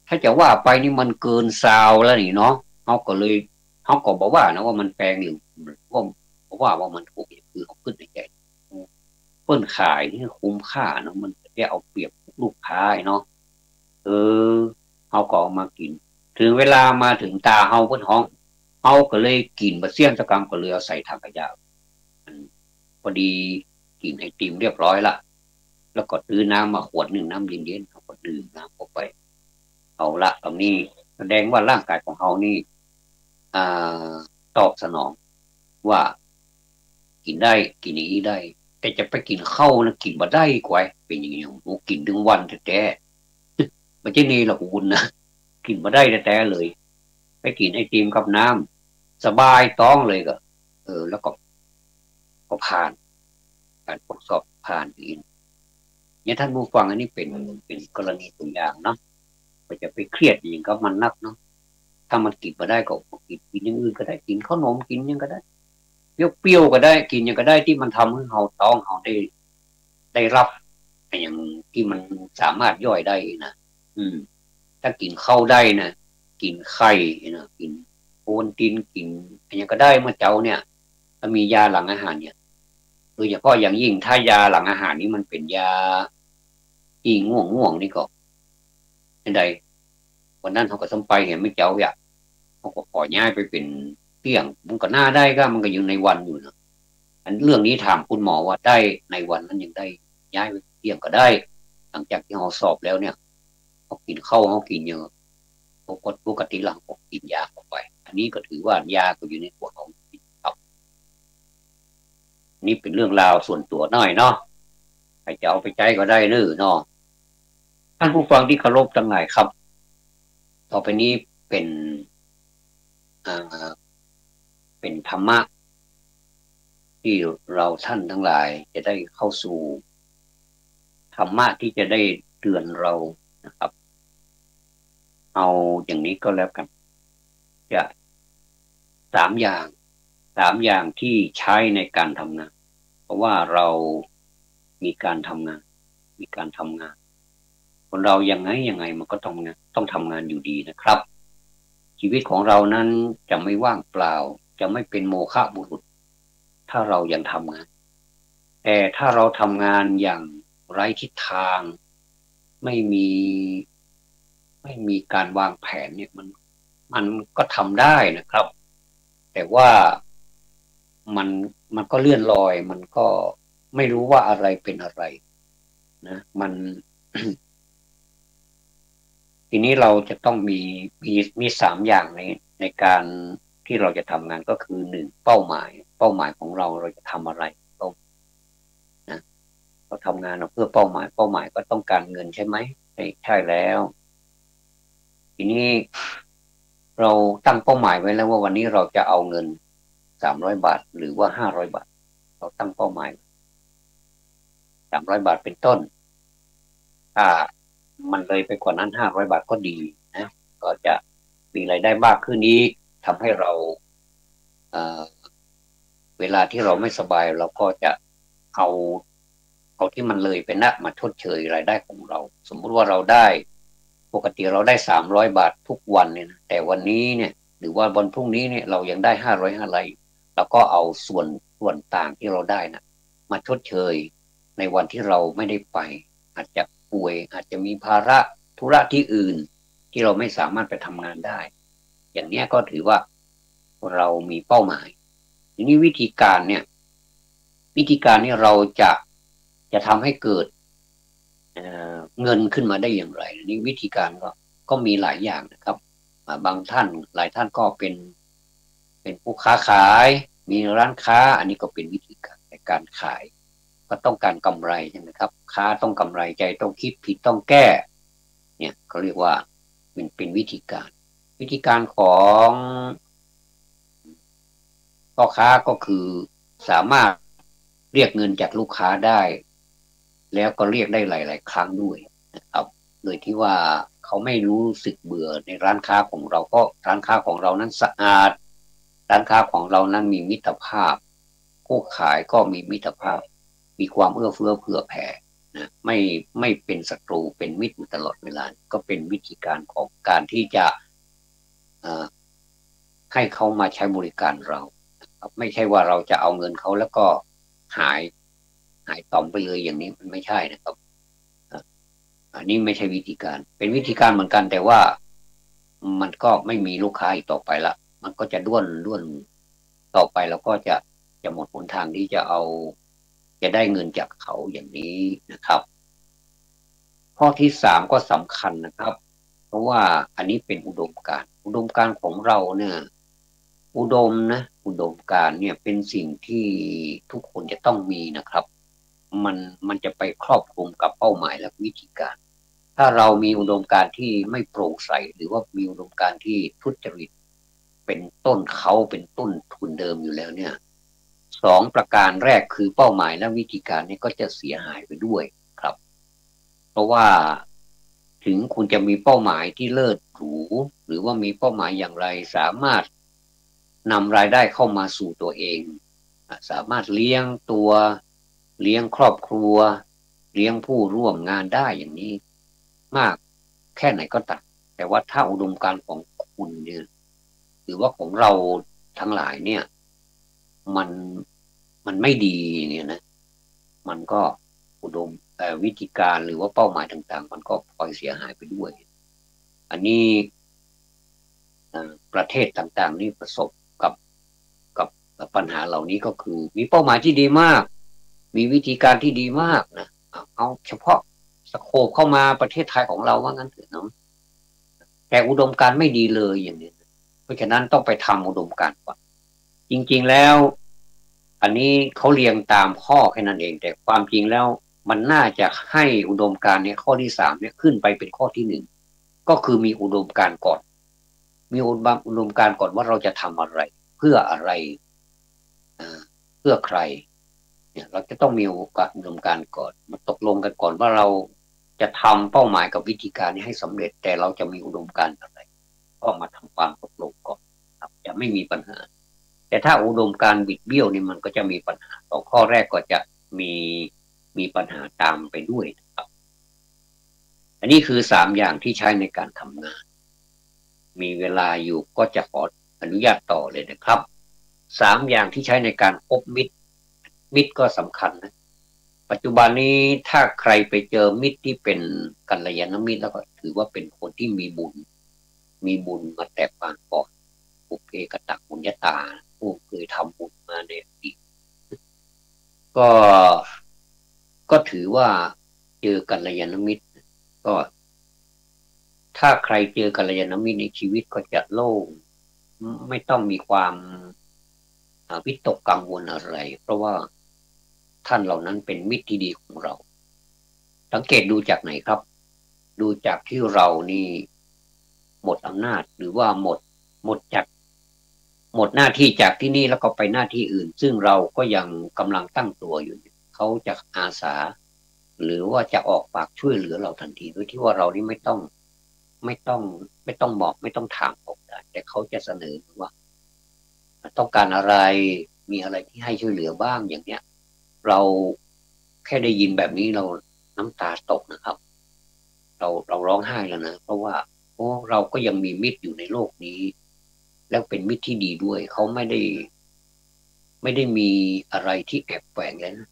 Speaker 1: ถ้าจะว่าไปนี่มันเกิน20แล้วนี่เนาะเขาก็บอกว่านะว่ามันแพงหรือว่ามันถูกคือเขาขึ้นในใจเปิ้นขายนี่คุ้มค่าเนาะมันจะเอาเปรียบลูกค้าเนาะเออเขาก็เอามากินถึงเวลามาถึงตาเฮาเพิ่นห้องเฮาก็เลยกินบะเสี่ยงตะกรรมก็เลยเอาใส่ถังขยะพอดีกินไอติมเรียบร้อยละแล้วก็ซื้อน้ำมาขวดหนึ่งน้ำเย็นๆเขาก็ดื่มน้ำออกไปเอาละตรงนี้แสดงว่าร่างกายของเฮานี่อ่าตอบสนองว่ากินได้กินอย่างนี้ได้แต่จะไปกินข้าวนะกินมาได้กว่าเป็นอย่างนี้โอ้กินถึงวันแต่ไม่ใช่นี่หรอกคุณนะกินมาได้แต่เลยไปกินไอติมกับน้ำสบายต้องเลยก็แล้วก็ผ่านการทดสอบผ่านอีกเนี่ยท่านผู้ฟังอันนี้เป็นกรณีตัวอย่างเนาะก็จะไปเครียดอย่างกับมันนักเนาะถ้ามันกินมาได้ก็กินอย่างอื่นก็ได้กินขนมกินยังก็ได้เปรี้ยวก็ได้กินยังก็ได้ที่มันทำให้เราท้องเราได้รับอย่างที่มันสามารถย่อยได้นะถ้ากินข้าวได้นะกินไข่นะกินโอนตินกินอย่างก็ได้เมื่อเจ้าเนี่ยถ้ามียาหลังอาหารเนี่ยโดยเฉพาะอย่างยิ่งถ้ายาหลังอาหารนี้มันเป็นยาที่ง่วงนี่ก็เป็นใดวันนั้นเขาก็สมไปเห็นไม่เจ้าอยากเขาก็ขอย้ายไปเป็นเที่ยงมันก็น่าได้ก็มันก็ยังในวันอยู่นะอันเรื่องนี้ถามคุณหมอว่าได้ในวันนั้นยังได้ย้ายไปเที่ยงก็ได้หลังจากที่เขาสอบแล้วเนี่ยเขากินข้าวเขากินเยอะ ปกติหลังผมกินยาเข้าไปอันนี้ก็ถือว่ายาก็อยู่ในหัวของครับนี่เป็นเรื่องราวส่วนตัวน้อยเนาะใครจะเอาไปใช้ก็ได้เนอะเนาะท่านผู้ฟังที่เคารพทั้งหลายครับต่อไปนี้เป็นอ่าเป็นธรรมะที่เราท่านทั้งหลายจะได้เข้าสู่ธรรมะที่จะได้เตือนเรานะครับเอาอย่างนี้ก็แล้วกันจะสามอย่างที่ใช้ในการทำงานเพราะว่าเรามีการทำงานคนเรายังไงมันก็ต้องทำงานอยู่ดีนะครับชีวิตของเรานั้นจะไม่ว่างเปล่าจะไม่เป็นโมฆะบุรุษถ้าเรายังทำงานแต่ถ้าเราทำงานอย่างไร้ทิศทางไม่มีการวางแผนเนี่ยมันก็ทำได้นะครับแต่ว่ามันก็เลื่อนลอยมันก็ไม่รู้ว่าอะไรเป็นอะไรนะมัน ทีนี้เราจะต้องมีสามอย่างในการที่เราจะทำงานก็คือหนึ่งเป้าหมายของเราจะทำอะไรเรานะเราทำงานเราเพื่อเป้าหมายก็ต้องการเงินใช่ไหมใช่แล้วทีนี้เราตั้งเป้าหมายไว้แล้วว่าวันนี้เราจะเอาเงิน300 บาทหรือว่า500 บาทเราตั้งเป้าหมาย300 บาทเป็นต้นถ้ามันเลยไปกว่านั้น500 บาทก็ดีนะก็จะมีรายได้มากขึ้นอีกทำให้เราเอ่อเวลาที่เราไม่สบายเราก็จะเอาที่มันเลยไปนะมาชดเชยรายได้ของเราสมมุติว่าเราได้ปกติเราได้300 บาททุกวันเนี่ยนะแต่วันนี้เนี่ยหรือว่าวันพรุ่งนี้เนี่ยเรายังได้500เราก็เอาส่วนต่างที่เราได้นะมาชดเชยในวันที่เราไม่ได้ไปอาจจะป่วยอาจจะมีภาระธุระที่อื่นที่เราไม่สามารถไปทำงานได้อย่างนี้ก็ถือว่าเรามีเป้าหมายทีนี้วิธีการเนี่ยเราจะทำให้เกิดเงินขึ้นมาได้อย่างไรนี่วิธีการก็มีหลายอย่างนะครับบางท่านหลายท่านก็เป็นผู้ค้าขายมีร้านค้าอันนี้ก็เป็นวิธีการในการขายก็ต้องการกำไรใช่ไหมครับค้าต้องกำไรใจต้องคิดผิดต้องแก้เนี่ยเขาเรียกว่าเป็นวิธีการของพ่อค้าก็คือสามารถเรียกเงินจากลูกค้าได้แล้วก็เรียกได้หลายๆครั้งด้วยนะครับโดยที่ว่าเขาไม่รู้สึกเบื่อในร้านค้าของเราก็ร้านค้าของเรานั้นสะอาดร้านค้าของเรานั้นมีมิตรภาพผู้ขายก็มีมิตรภาพมีความเอื้อเฟื้อเผื่อแผ่นะไม่เป็นศัตรูเป็นมิตรตลอดเวลาก็เป็นวิธีการของการที่จะให้เขามาใช้บริการเราไม่ใช่ว่าเราจะเอาเงินเขาแล้วก็หายต่อมไปเลยอย่างนี้มันไม่ใช่นะครับอันนี้ไม่ใช่วิธีการเป็นวิธีการเหมือนกันแต่ว่ามันก็ไม่มีลูกค้าอีกต่อไปละมันก็จะด้วนต่อไปแล้วก็จะหมดหนทางที่จะได้เงินจากเขาอย่างนี้นะครับข้อที่สามก็สำคัญนะครับเพราะว่าอันนี้เป็นอุดมการณ์ของเราเนี่ยอุดมการณ์เนี่ยเป็นสิ่งที่ทุกคนจะต้องมีนะครับมันจะไปครอบคลุมกับเป้าหมายและวิธีการถ้าเรามีอุดมการณ์ที่ไม่โปร่งใสหรือว่ามีอุดมการณ์ที่ทุจริตเป็นต้นทุนเดิมอยู่แล้วเนี่ย2 ประการแรกคือเป้าหมายและวิธีการนี้ก็จะเสียหายไปด้วยครับเพราะว่าถึงคุณจะมีเป้าหมายที่เลิศหรูหรือว่ามีเป้าหมายอย่างไรสามารถนำรายได้เข้ามาสู่ตัวเองสามารถเลี้ยงครอบครัวเลี้ยงผู้ร่วมงานได้อย่างนี้มากแค่ไหนก็ตามแต่ว่าถ้าอุดมการณ์ของคุณเนี่ยหรือว่าของเราทั้งหลายเนี่ยมันไม่ดีเนี่ยนะมันก็อุดมวิธีการหรือว่าเป้าหมายต่างๆมันก็พลอยเสียหายไปด้วยอันนี้ประเทศต่างๆนี่ประสบกับปัญหาเหล่านี้ก็คือมีเป้าหมายที่ดีมากมีวิธีการที่ดีมากนะเอาเฉพาะสโคปเข้ามาประเทศไทยของเราว่างั้นเถอะเนาะ แต่อุดมการณ์ไม่ดีเลยอย่างนี้เพราะฉะนั้นต้องไปทำอุดมการณ์ก่อนจริงๆแล้วอันนี้เขาเรียงตามข้อแค่นั้นเองแต่ความจริงแล้วมันน่าจะให้อุดมการณ์เนี่ยข้อที่3เนี่ยขึ้นไปเป็นข้อที่1ก็คือมีอุดมการณ์ก่อนมีอุดมการณ์ก่อนว่าเราจะทำอะไรเพื่ออะไรเพื่อใครเนี่ยเราจะต้องมีอุดมการณ์ก่อนมาตกลงกันก่อนว่าเราจะทำเป้าหมายกับวิธีการนี้ให้สำเร็จแต่เราจะมีอุดมการณ์อะไรก็มาทำความตกลงก่อนครับจะไม่มีปัญหาแต่ถ้าอุดมการณ์บิดเบี้ยวนี่มันก็จะมีปัญหาต่อข้อแรกก็จะมีมีปัญหาตามไปด้วยนะครับอันนี้คือ3 อย่างที่ใช้ในการทำงานมีเวลาอยู่ก็จะขออนุญาตต่อเลยนะครับ3 อย่างที่ใช้ในการคบมิตรก็สำคัญนะปัจจุบันนี้ถ้าใครไปเจอมิตรที่เป็นกัลยาณมิตรแล้วก็ถือว่าเป็นคนที่มีบุญมาแต่ปางก่อนปุเพกตปุญญาตาผู้เคยทำบุญมาในอดีตก็ก็ถือว่าเจอกัลยาณมิตรก็ถ้าใครเจอกัลยาณมิตรในชีวิตก็จะโล่งไม่ต้องมีความวิตกกังวลอะไรเพราะว่าท่านเหล่านั้นเป็นมิตรที่ดีของเราสังเกตดูจากไหนครับดูจากที่เรานี่หมดอำนาจหรือว่าหมดหน้าที่จากที่นี่แล้วก็ไปหน้าที่อื่นซึ่งเราก็ยังกำลังตั้งตัวอยู่เขาจะอาสาหรือว่าจะออกปากช่วยเหลือเราทันทีโดยที่ว่าเรานี่ไม่ต้องบอกไม่ต้องถามผมได้แต่เขาจะเสนอว่าต้องการอะไรมีอะไรที่ให้ช่วยเหลือบ้างอย่างเนี้ยเราแค่ได้ยินแบบนี้เราน้ำตาตกนะครับเราร้องไห้แล้วนะเพราะว่าโอ้เราก็ยังมีมิตรอยู่ในโลกนี้แล้วเป็นมิตรที่ดีด้วยเขาไม่ได้มีอะไรที่แอบแฝงเลยนะ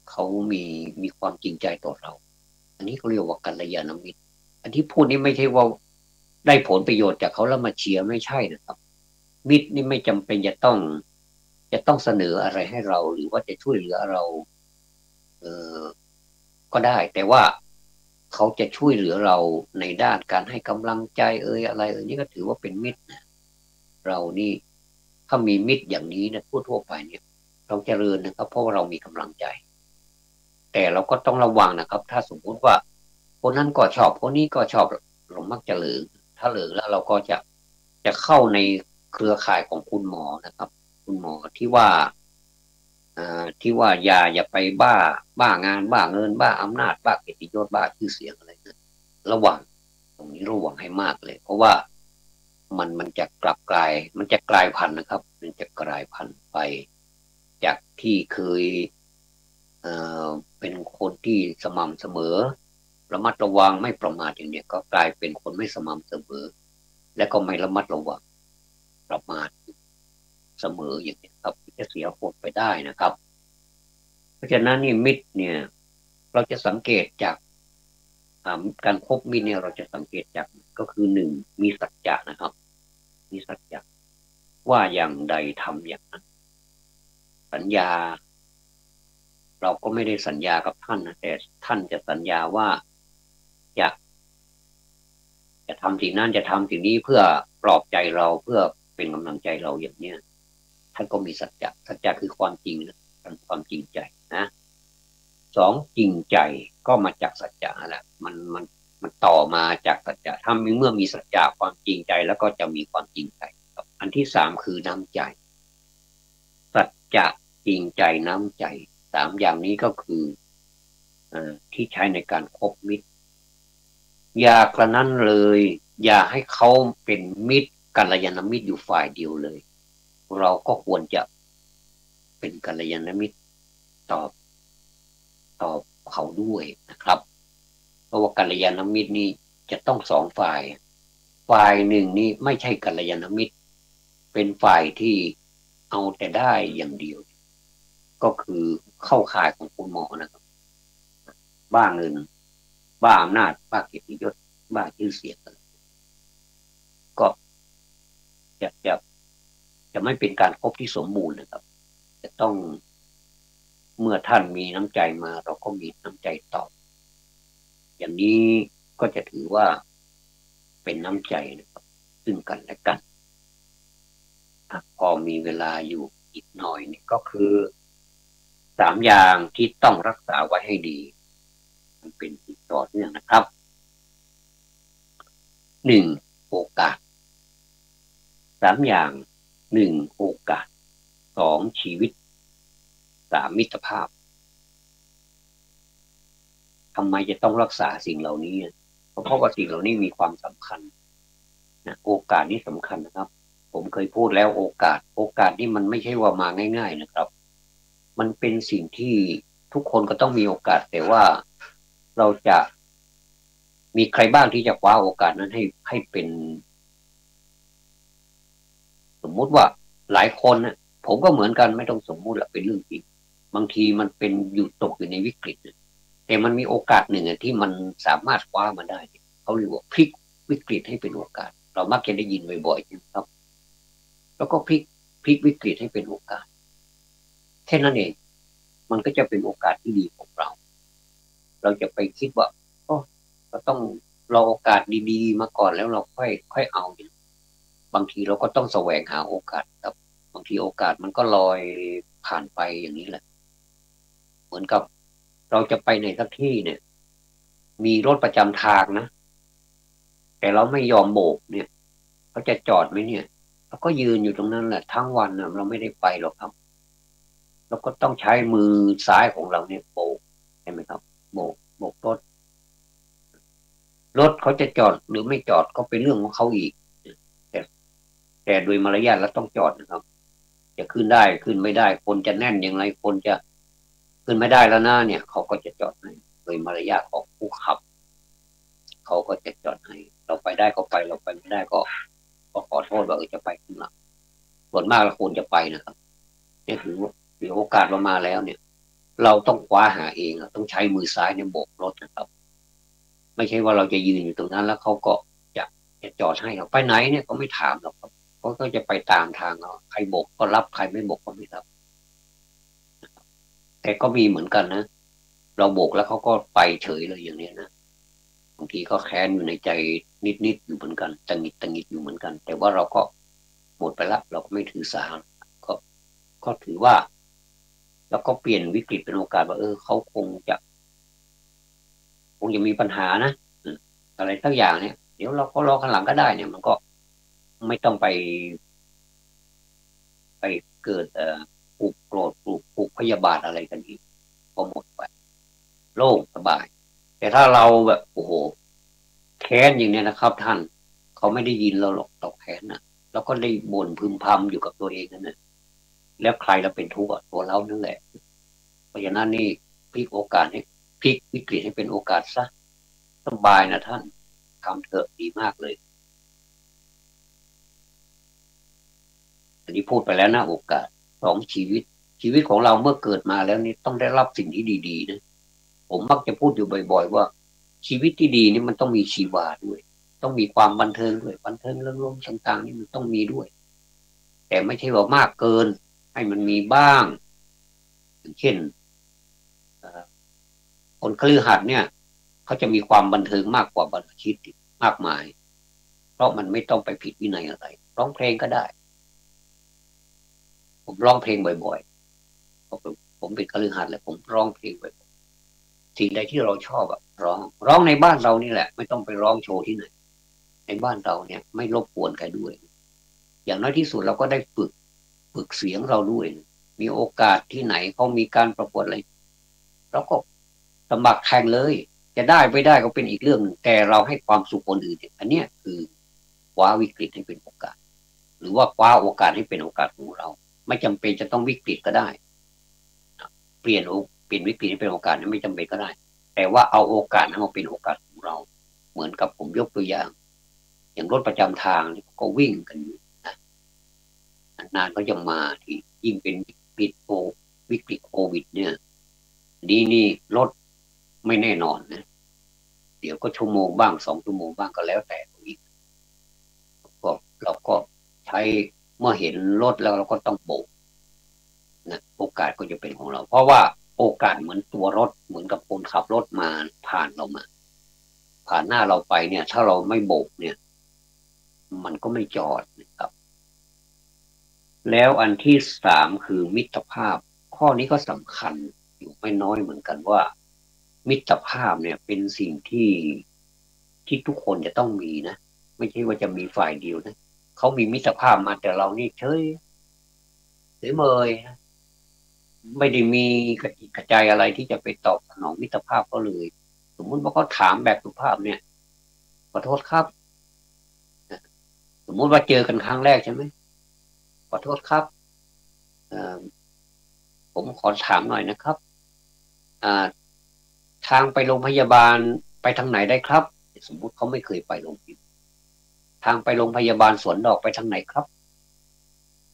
Speaker 1: เขามีความจริงใจต่อเราอันนี้เขาเรียกว่ากัลยาณมิตรอันที่พูดนี้ไม่ใช่ว่าได้ผลประโยชน์จากเขาแล้วมาเชียร์ไม่ใช่นะครับมิตรนี่ไม่จำเป็นจะต้องเสนออะไรให้เราหรือว่าจะช่วยเหลือเราเออก็ได้แต่ว่าเขาจะช่วยเหลือเราในด้านการให้กำลังใจอะไรนี่ก็ถือว่าเป็นมิตรนะเรานี่ถ้ามีมิตรอย่างนี้นะทั่วไปเนี่ยเราเจริญนะครับเพราะว่าเรามีกำลังใจแต่เราก็ต้องระวังนะครับถ้าสมมุติว่าคนนั้นก็ชอบคนนี้ก็ชอบเรามักจะเหลือถ้าเหลือแล้วเราก็จะเข้าในเครือข่ายของคุณหมอนะครับคุณหมอที่ว่าอย่าไปบ้างานบ้าเงินบ้าอำนาจบ้าเกียรติยศบ้าชื่อเสียงอะไรนะระวังตรงนี้ระวังให้มากเลยเพราะว่ามันจะมันจะกลายพันธุ์นะครับมันจะกลายพันธุ์ไปจากที่เคยเอ่อเป็นคนที่สม่ำเสมอระมัดระวังไม่ประมาทอย่างเนี้ยก็กลายเป็นคนไม่สม่ำเสมอและก็ไม่ระมัดระวังประมาทเสมออย่างนี้ครับจะเสียคนไปได้นะครับเพราะฉะนั้นนี่มิตรเนี่ยเราจะสังเกตจากการคบมิตรเนี่ยเราจะสังเกตจากก็คือ1มีสัจจะนะครับมีสัจจะว่าอย่างใดทำอย่างนั้นสัญญาเราก็ไม่ได้สัญญากับท่านนะแต่ท่านจะสัญญาว่าจะจะทำสิ่งนั้นจะทำสิ่งนี้เพื่อปลอบใจเราเพื่อเป็นกำลังใจเราอย่างเนี้ยท่านก็มีสัจจะคือความจริงนะความจริงใจนะ2จริงใจก็มาจากสัจจะแหละมันต่อมาจากสัจจะถ้าเมื่อมีสัจจะความจริงใจแล้วก็จะมีความจริงใจอันที่3คือน้ำใจสัจจะจริงใจน้ำใจ3 อย่างนี้ก็คือที่ใช้ในการคบมิตรอย่ากระนั้นเลยอย่าให้เขาเป็นมิตรกัลยาณมิตรอยู่ฝ่ายเดียวเลยเราก็ควรจะเป็นกัลยาณมิตรตอบตอบเขาด้วยนะครับเพราะว่ากัลยาณมิตรนี่จะต้อง2 ฝ่ายหนึ่งนี่ไม่ใช่กัลยาณมิตรเป็นฝ่ายที่เอาแต่ได้อย่างเดียวก็คือเข้าข่ายของคุณหมอนะครับบ้าเงินบ้าอำนาจบ้าเกียรติยศบ้าชื่อเสียงก็จะจะไม่เป็นการคบที่สมบูรณ์นะครับจะต้องเมื่อท่านมีน้ำใจมาเราก็มีน้ำใจตอบอย่างนี้ก็จะถือว่า เป็นน้ำใจนะครับซึ่งกันและกันพอมีเวลาอยู่อีกหน่อยนี่ก็คือ3 อย่างที่ต้องรักษาไว้ให้ดีมันเป็นติดต่อเนื่องนะครับ1โอกาส3 อย่าง1โอกาส2ชีวิต3มิตรภาพทำไมจะต้องรักษาสิ่งเหล่านี้เพราะว่าสิ่งเหล่านี้มีความสำคัญนะโอกาสนี้สำคัญนะครับผมเคยพูดแล้วโอกาสนี่มันไม่ใช่ว่ามาง่ายๆนะครับมันเป็นสิ่งที่ทุกคนก็ต้องมีโอกาสแต่ว่าเราจะมีใครบ้างที่จะคว้าโอกาสนั้นให้เป็นสมมุติว่าหลายคนนะผมก็เหมือนกันไม่ต้องสมมุติหรอกเป็นเรื่องจริงบางทีมันเป็นอยู่ตกอยู่ในวิกฤตแต่มันมีโอกาสหนึ่งที่มันสามารถคว้ามาได้เขาเรียกว่าพลิกวิกฤตให้เป็นโอกาสเรามักจะได้ยินบ่อยๆนะครับแล้วก็พลิกวิกฤตให้เป็นโอกาสแค่นั้นเองมันก็จะเป็นโอกาสที่ดีของเราเราจะไปคิดว่าโอ้เราต้องรอโอกาสดีๆมาก่อนแล้วเราค่อยเอาบางทีเราก็ต้องแสวงหาโอกาสครับบางทีโอกาสมันก็ลอยผ่านไปอย่างนี้แหละเหมือนกับเราจะไปในสักที่เนี่ยมีรถประจำทางนะแต่เราไม่ยอมโบกเนี่ยเขาจะจอดไหมเนี่ยเราก็ยืนอยู่ตรงนั้นแหละทั้งวันนะเราไม่ได้ไปหรอกครับเราก็ต้องใช้มือซ้ายของเราเนี่ยโบกใช่ไหมครับโบกรถเขาจะจอดหรือไม่จอดก็เป็นเรื่องของเขาอีกแต่แต่โดยมารยาทเราต้องจอดนะครับจะขึ้นได้ขึ้นไม่ได้คนจะแน่นอย่างไรคนจะขึ้นไม่ได้แล้วนะเนี่ยเขาก็จะจอดให้โดยมารยาทของผู้ขับเขาก็จะจอดให้เราไปได้ก็ไปเราไปไม่ได้ก็ขอโทษว่าจะไปข้างหลังส่วนมากเราควรจะไปนะครับนี่ถือโอกาสเรามาแล้วเนี่ยเราต้องคว้าหาเองเราต้องใช้มือซ้ายเนี่ยโบกรถนะครับไม่ใช่ว่าเราจะยืนอยู่ตรงนั้นแล้วเขาก็จะจะจอดให้เราไปไหนเนี่ยก็ไม่ถามหรอกครับเขาก็จะไปตามทางเราใครโบกก็รับใครไม่โบกก็ไม่รับแต่ก็มีเหมือนกันนะเราโบกแล้วเขาก็ไปเฉยเลยอย่างนี้นะบางทีก็แค้นอยู่ในใจนิดๆอยู่เหมือนกันตังหิดอยู่เหมือนกันแต่ว่าเราก็หมดไปละเราก็ไม่ถือสาก็ก็ถือว่าแล้วก็เปลี่ยนวิกฤตเป็นโอกาสว่าเขาคงจะมีปัญหานะอะไรสักอย่างเนี่ยเดี๋ยวเราก็รอข้างหลังก็ได้เนี่ยมันก็ไม่ต้องไปเกิดปลูกโกรธปลูกพยาบาทอะไรกันอีกพอหมดไปโล่งสบายแต่ถ้าเราแบบโอ้โหแค้นอย่างเนี้ยนะครับท่านเขาไม่ได้ยินเราหรอกเราแค้นนะเราก็ได้บ่นพึมพำอยู่กับตัวเองนั่นแหละแล้วใครเราเป็นทุกข์ตัวเรานั่นแหละเพราะฉะนั้นนี่พลิกโอกาสให้พลิกวิกฤตให้เป็นโอกาสซะสบายนะท่านทำเถอะดีมากเลยอันนี้พูดไปแล้วนะโอกาส2ชีวิตของเราเมื่อเกิดมาแล้วนี่ต้องได้รับสิ่งที่ดีๆนะผมมักจะพูดอยู่บ่อยๆว่าชีวิตที่ดีนี่มันต้องมีชีวาด้วยต้องมีความบันเทิงด้วยบันเทิงเรื่องรมต่างๆนี่มันต้องมีด้วยแต่ไม่ใช่ว่ามากเกินให้มันมีบ้างอย่างเช่นคนคฤหัสถ์เนี่ยเขาจะมีความบันเทิงมากกว่าบรรพชิตมากมายเพราะมันไม่ต้องไปผิดวินัยอะไรร้องเพลงก็ได้ผมร้องเพลงบ่อยๆเพราะผมเป็นคฤหัสถ์แล้วผมร้องเพลงบ่อยสิ่งใดที่เราชอบร้องในบ้านเรานี่แหละไม่ต้องไปร้องโชว์ที่ไหนในบ้านเราเนี่ยไม่รบกวนใครด้วยอย่างน้อยที่สุดเราก็ได้ฝึกเสียงเราด้วยมีโอกาสที่ไหนเขามีการประกวดอะไรเราก็สมัครแข่งเลยจะได้ไม่ได้ก็เป็นอีกเรื่องหนึ่งแต่เราให้ความสุขคนอื่นอันนี้คือคว้าวิกฤตให้เป็นโอกาสหรือว่าคว้าโอกาสให้เป็นโอกาสของเราไม่จำเป็นจะต้องวิกฤตก็ได้เปลี่ยนวิกฤตให้เป็นโอกาสไม่จำเป็นก็ได้แต่ว่าเอาโอกาสนั้นมาเป็นโอกาสของเราเหมือนกับผมยกตัวอย่างรถประจำทางก็วิ่งกันอยู่นะนานก็จะมาที่ยิ่งเป็นวิกฤตโควิดเนี่ยนี่รถไม่แน่นอนนะเดี๋ยวก็ชั่วโมงบ้าง2 ชั่วโมงบ้างก็แล้วแต่อีกก็เราก็ใช้เมื่อเห็นรถแล้วเราก็ต้องโบกนะโอกาสก็จะเป็นของเราเพราะว่าโอกาสเหมือนตัวรถเหมือนกับคนขับรถมาผ่านเรามาผ่านหน้าเราไปเนี่ยถ้าเราไม่โบกเนี่ย มันก็ไม่จอดนะครับแล้วอันที่สามคือมิตรภาพข้อนี้ก็สำคัญอยู่ไม่น้อยเหมือนกันว่ามิตรภาพเนี่ยเป็นสิ่งที่ทุกคนจะต้องมีนะไม่ใช่ว่าจะมีฝ่ายเดียวนะเขามีมิตรภาพมาแต่เรานี่เฉยเมยนะไม่ได้มีกระจิกกระใจอะไรที่จะไปตอบสนองมิตรภาพเขาเลยสมมุติว่าเขาถามแบบสุภาพเนี่ยขอโทษครับสมมุติว่าเจอกันครั้งแรกใช่ไหมขอโทษครับเอ่อผมขอถามหน่อยนะครับอ่าทางไปโรงพยาบาลไปทางไหนได้ครับสมมุติเขาไม่เคยไปโรงพยาบาลทางไปโรงพยาบาลสวนดอกไปทางไหนครับ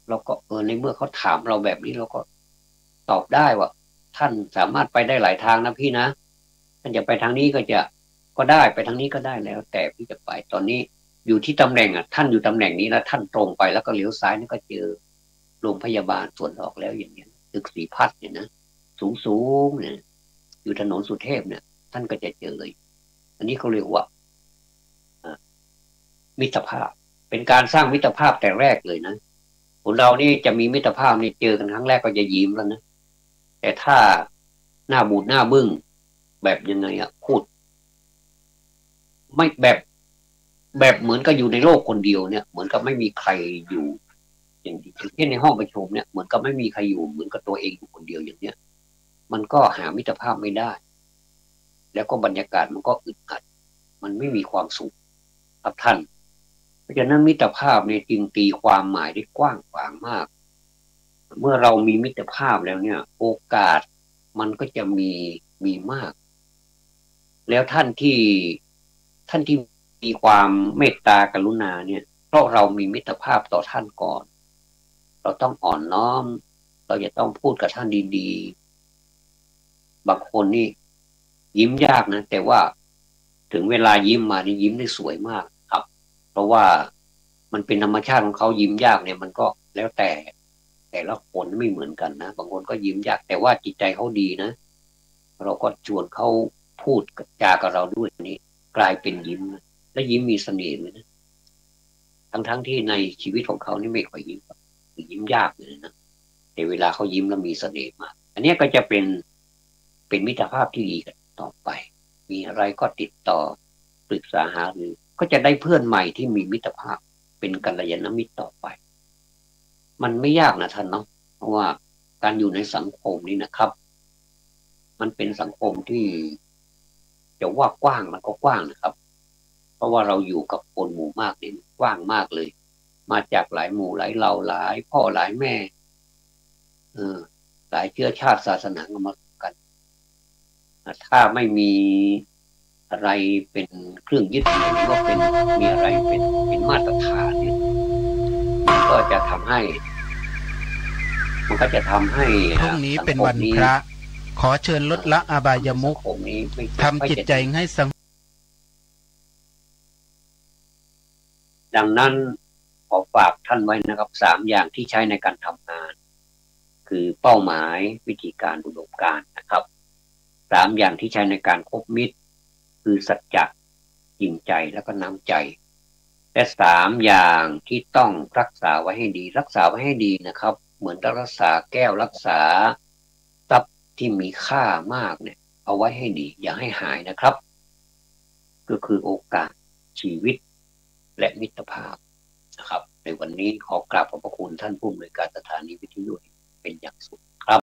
Speaker 1: เราก็ในเมื่อเขาถามเราแบบนี้เราก็ตอบได้ว่าท่านสามารถไปได้หลายทางนะพี่นะท่านจะไปทางนี้ก็ได้ไปทางนี้ก็ได้แล้วแต่พี่จะไปตอนนี้อยู่ที่ตำแหน่งท่านอยู่ตำแหน่งนี้แล้วท่านตรงไปแล้วก็เลี้ยวซ้ายนี่ก็เจอโรงพยาบาลสวนดอกแล้วอย่างเงี้ยตึกสีพัดเนี่ยนะสูงเนี่ยอยู่ถนนสุเทพเนี่ยท่านก็จะเจอเลยอันนี้เขาเรียกว่ามิตรภาพเป็นการสร้างมิตรภาพแต่แรกเลยนะคนเรานี่จะมีมิตรภาพนี่เจอกันครั้งแรกก็จะยิ้มแล้วนะแต่ถ้าหน้าบูดหน้าบึ้งแบบยังไงพูดไม่แบบเหมือนกับอยู่ในโลกคนเดียวเนี่ยเหมือนกับไม่มีใครอยู่อย่างเช่นในห้องประชุมเนี่ยเหมือนกับไม่มีใครอยู่เหมือนกับตัวเองอยู่คนเดียวอย่างเนี้ยมันก็หามิตรภาพไม่ได้แล้วก็บรรยากาศมันก็อึดอัดมันไม่มีความสุขครับท่านเพราะฉะนั้นมิตรภาพเนี่ยจึงตีความหมายได้กว้างขวางมากเมื่อเรามีมิตรภาพแล้วเนี่ยโอกาสมันก็จะมีมากแล้วท่านที่มีความเมตตากรุณาเนี่ยเพราะเรามีมิตรภาพต่อท่านก่อนเราต้องอ่อนน้อมเราจะต้องพูดกับท่านดีๆบางคนนี่ยิ้มยากนะแต่ว่าถึงเวลายิ้มมานี่ยิ้มได้สวยมากครับเพราะว่ามันเป็นธรรมชาติของเขายิ้มยากเนี่ยมันก็แล้วแต่ละคนไม่เหมือนกันนะบางคนก็ยิ้มยากแต่ว่าจิตใจเขาดีนะเราก็ชวนเขาพูดจากับเราด้วยนี่กลายเป็นยิ้มนะและยิ้มมีเสน่ห์เลยนะทั้งที่ในชีวิตของเขานี่ไม่ค่อยยิ้มยิ้มยากเลยนะแต่เวลาเขายิ้มแล้วมีเสน่ห์มากอันนี้ก็จะเป็นมิตรภาพที่ดีกันต่อไปมีอะไรก็ติดต่อปรึกษาหารือก็จะได้เพื่อนใหม่ที่มีมิตรภาพเป็นกัลยาณมิตรต่อไปมันไม่ยากนะท่านเนาะเพราะว่าการอยู่ในสังคมนี้นะครับมันเป็นสังคมที่จะว่ากว้างมันก็กว้างนะครับเพราะว่าเราอยู่กับคนหมู่มากเนี่ยกว้างมากเลยมาจากหลายหมู่หลายเหล่าหลายพ่อหลายแม่เออหลายเชื้อชาติศาสนาก็มากันถ้าไม่มีอะไรเป็นเครื่องยึดเหนี่ยวหรือว่ามีอะไรเป็นมาตรฐานเนี่ยมันก็จะทำให้มันก็จะทำให้
Speaker 2: พรุ่งนี้
Speaker 1: สัง
Speaker 2: เป็นวัน
Speaker 1: คมนี้
Speaker 2: พระขอเชิญลดละอบายมุขทำจิตใจให้สงบ
Speaker 1: ดังนั้นขอฝากท่านไว้นะครับสามอย่างที่ใช้ในการทำงานคือเป้าหมายวิธีการอุดมการณ์นะครับสามอย่างที่ใช้ในการคบมิตรคือสัจจะจริงใจแล้วก็น้ำใจและสามอย่างที่ต้องรักษาไว้ให้ดีรักษาไว้ให้ดีนะครับเหมือนรักษาแก้วรักษาทรัพย์ที่มีค่ามากเนี่ยเอาไว้ให้ดีอย่าให้หายนะครับก็คือโอกาสชีวิตและมิตรภาพนะครับในวันนี้ขอกราบขอบพระคุณท่านผู้อำนวยการสถานีวิทยุเป็นอย่างสูง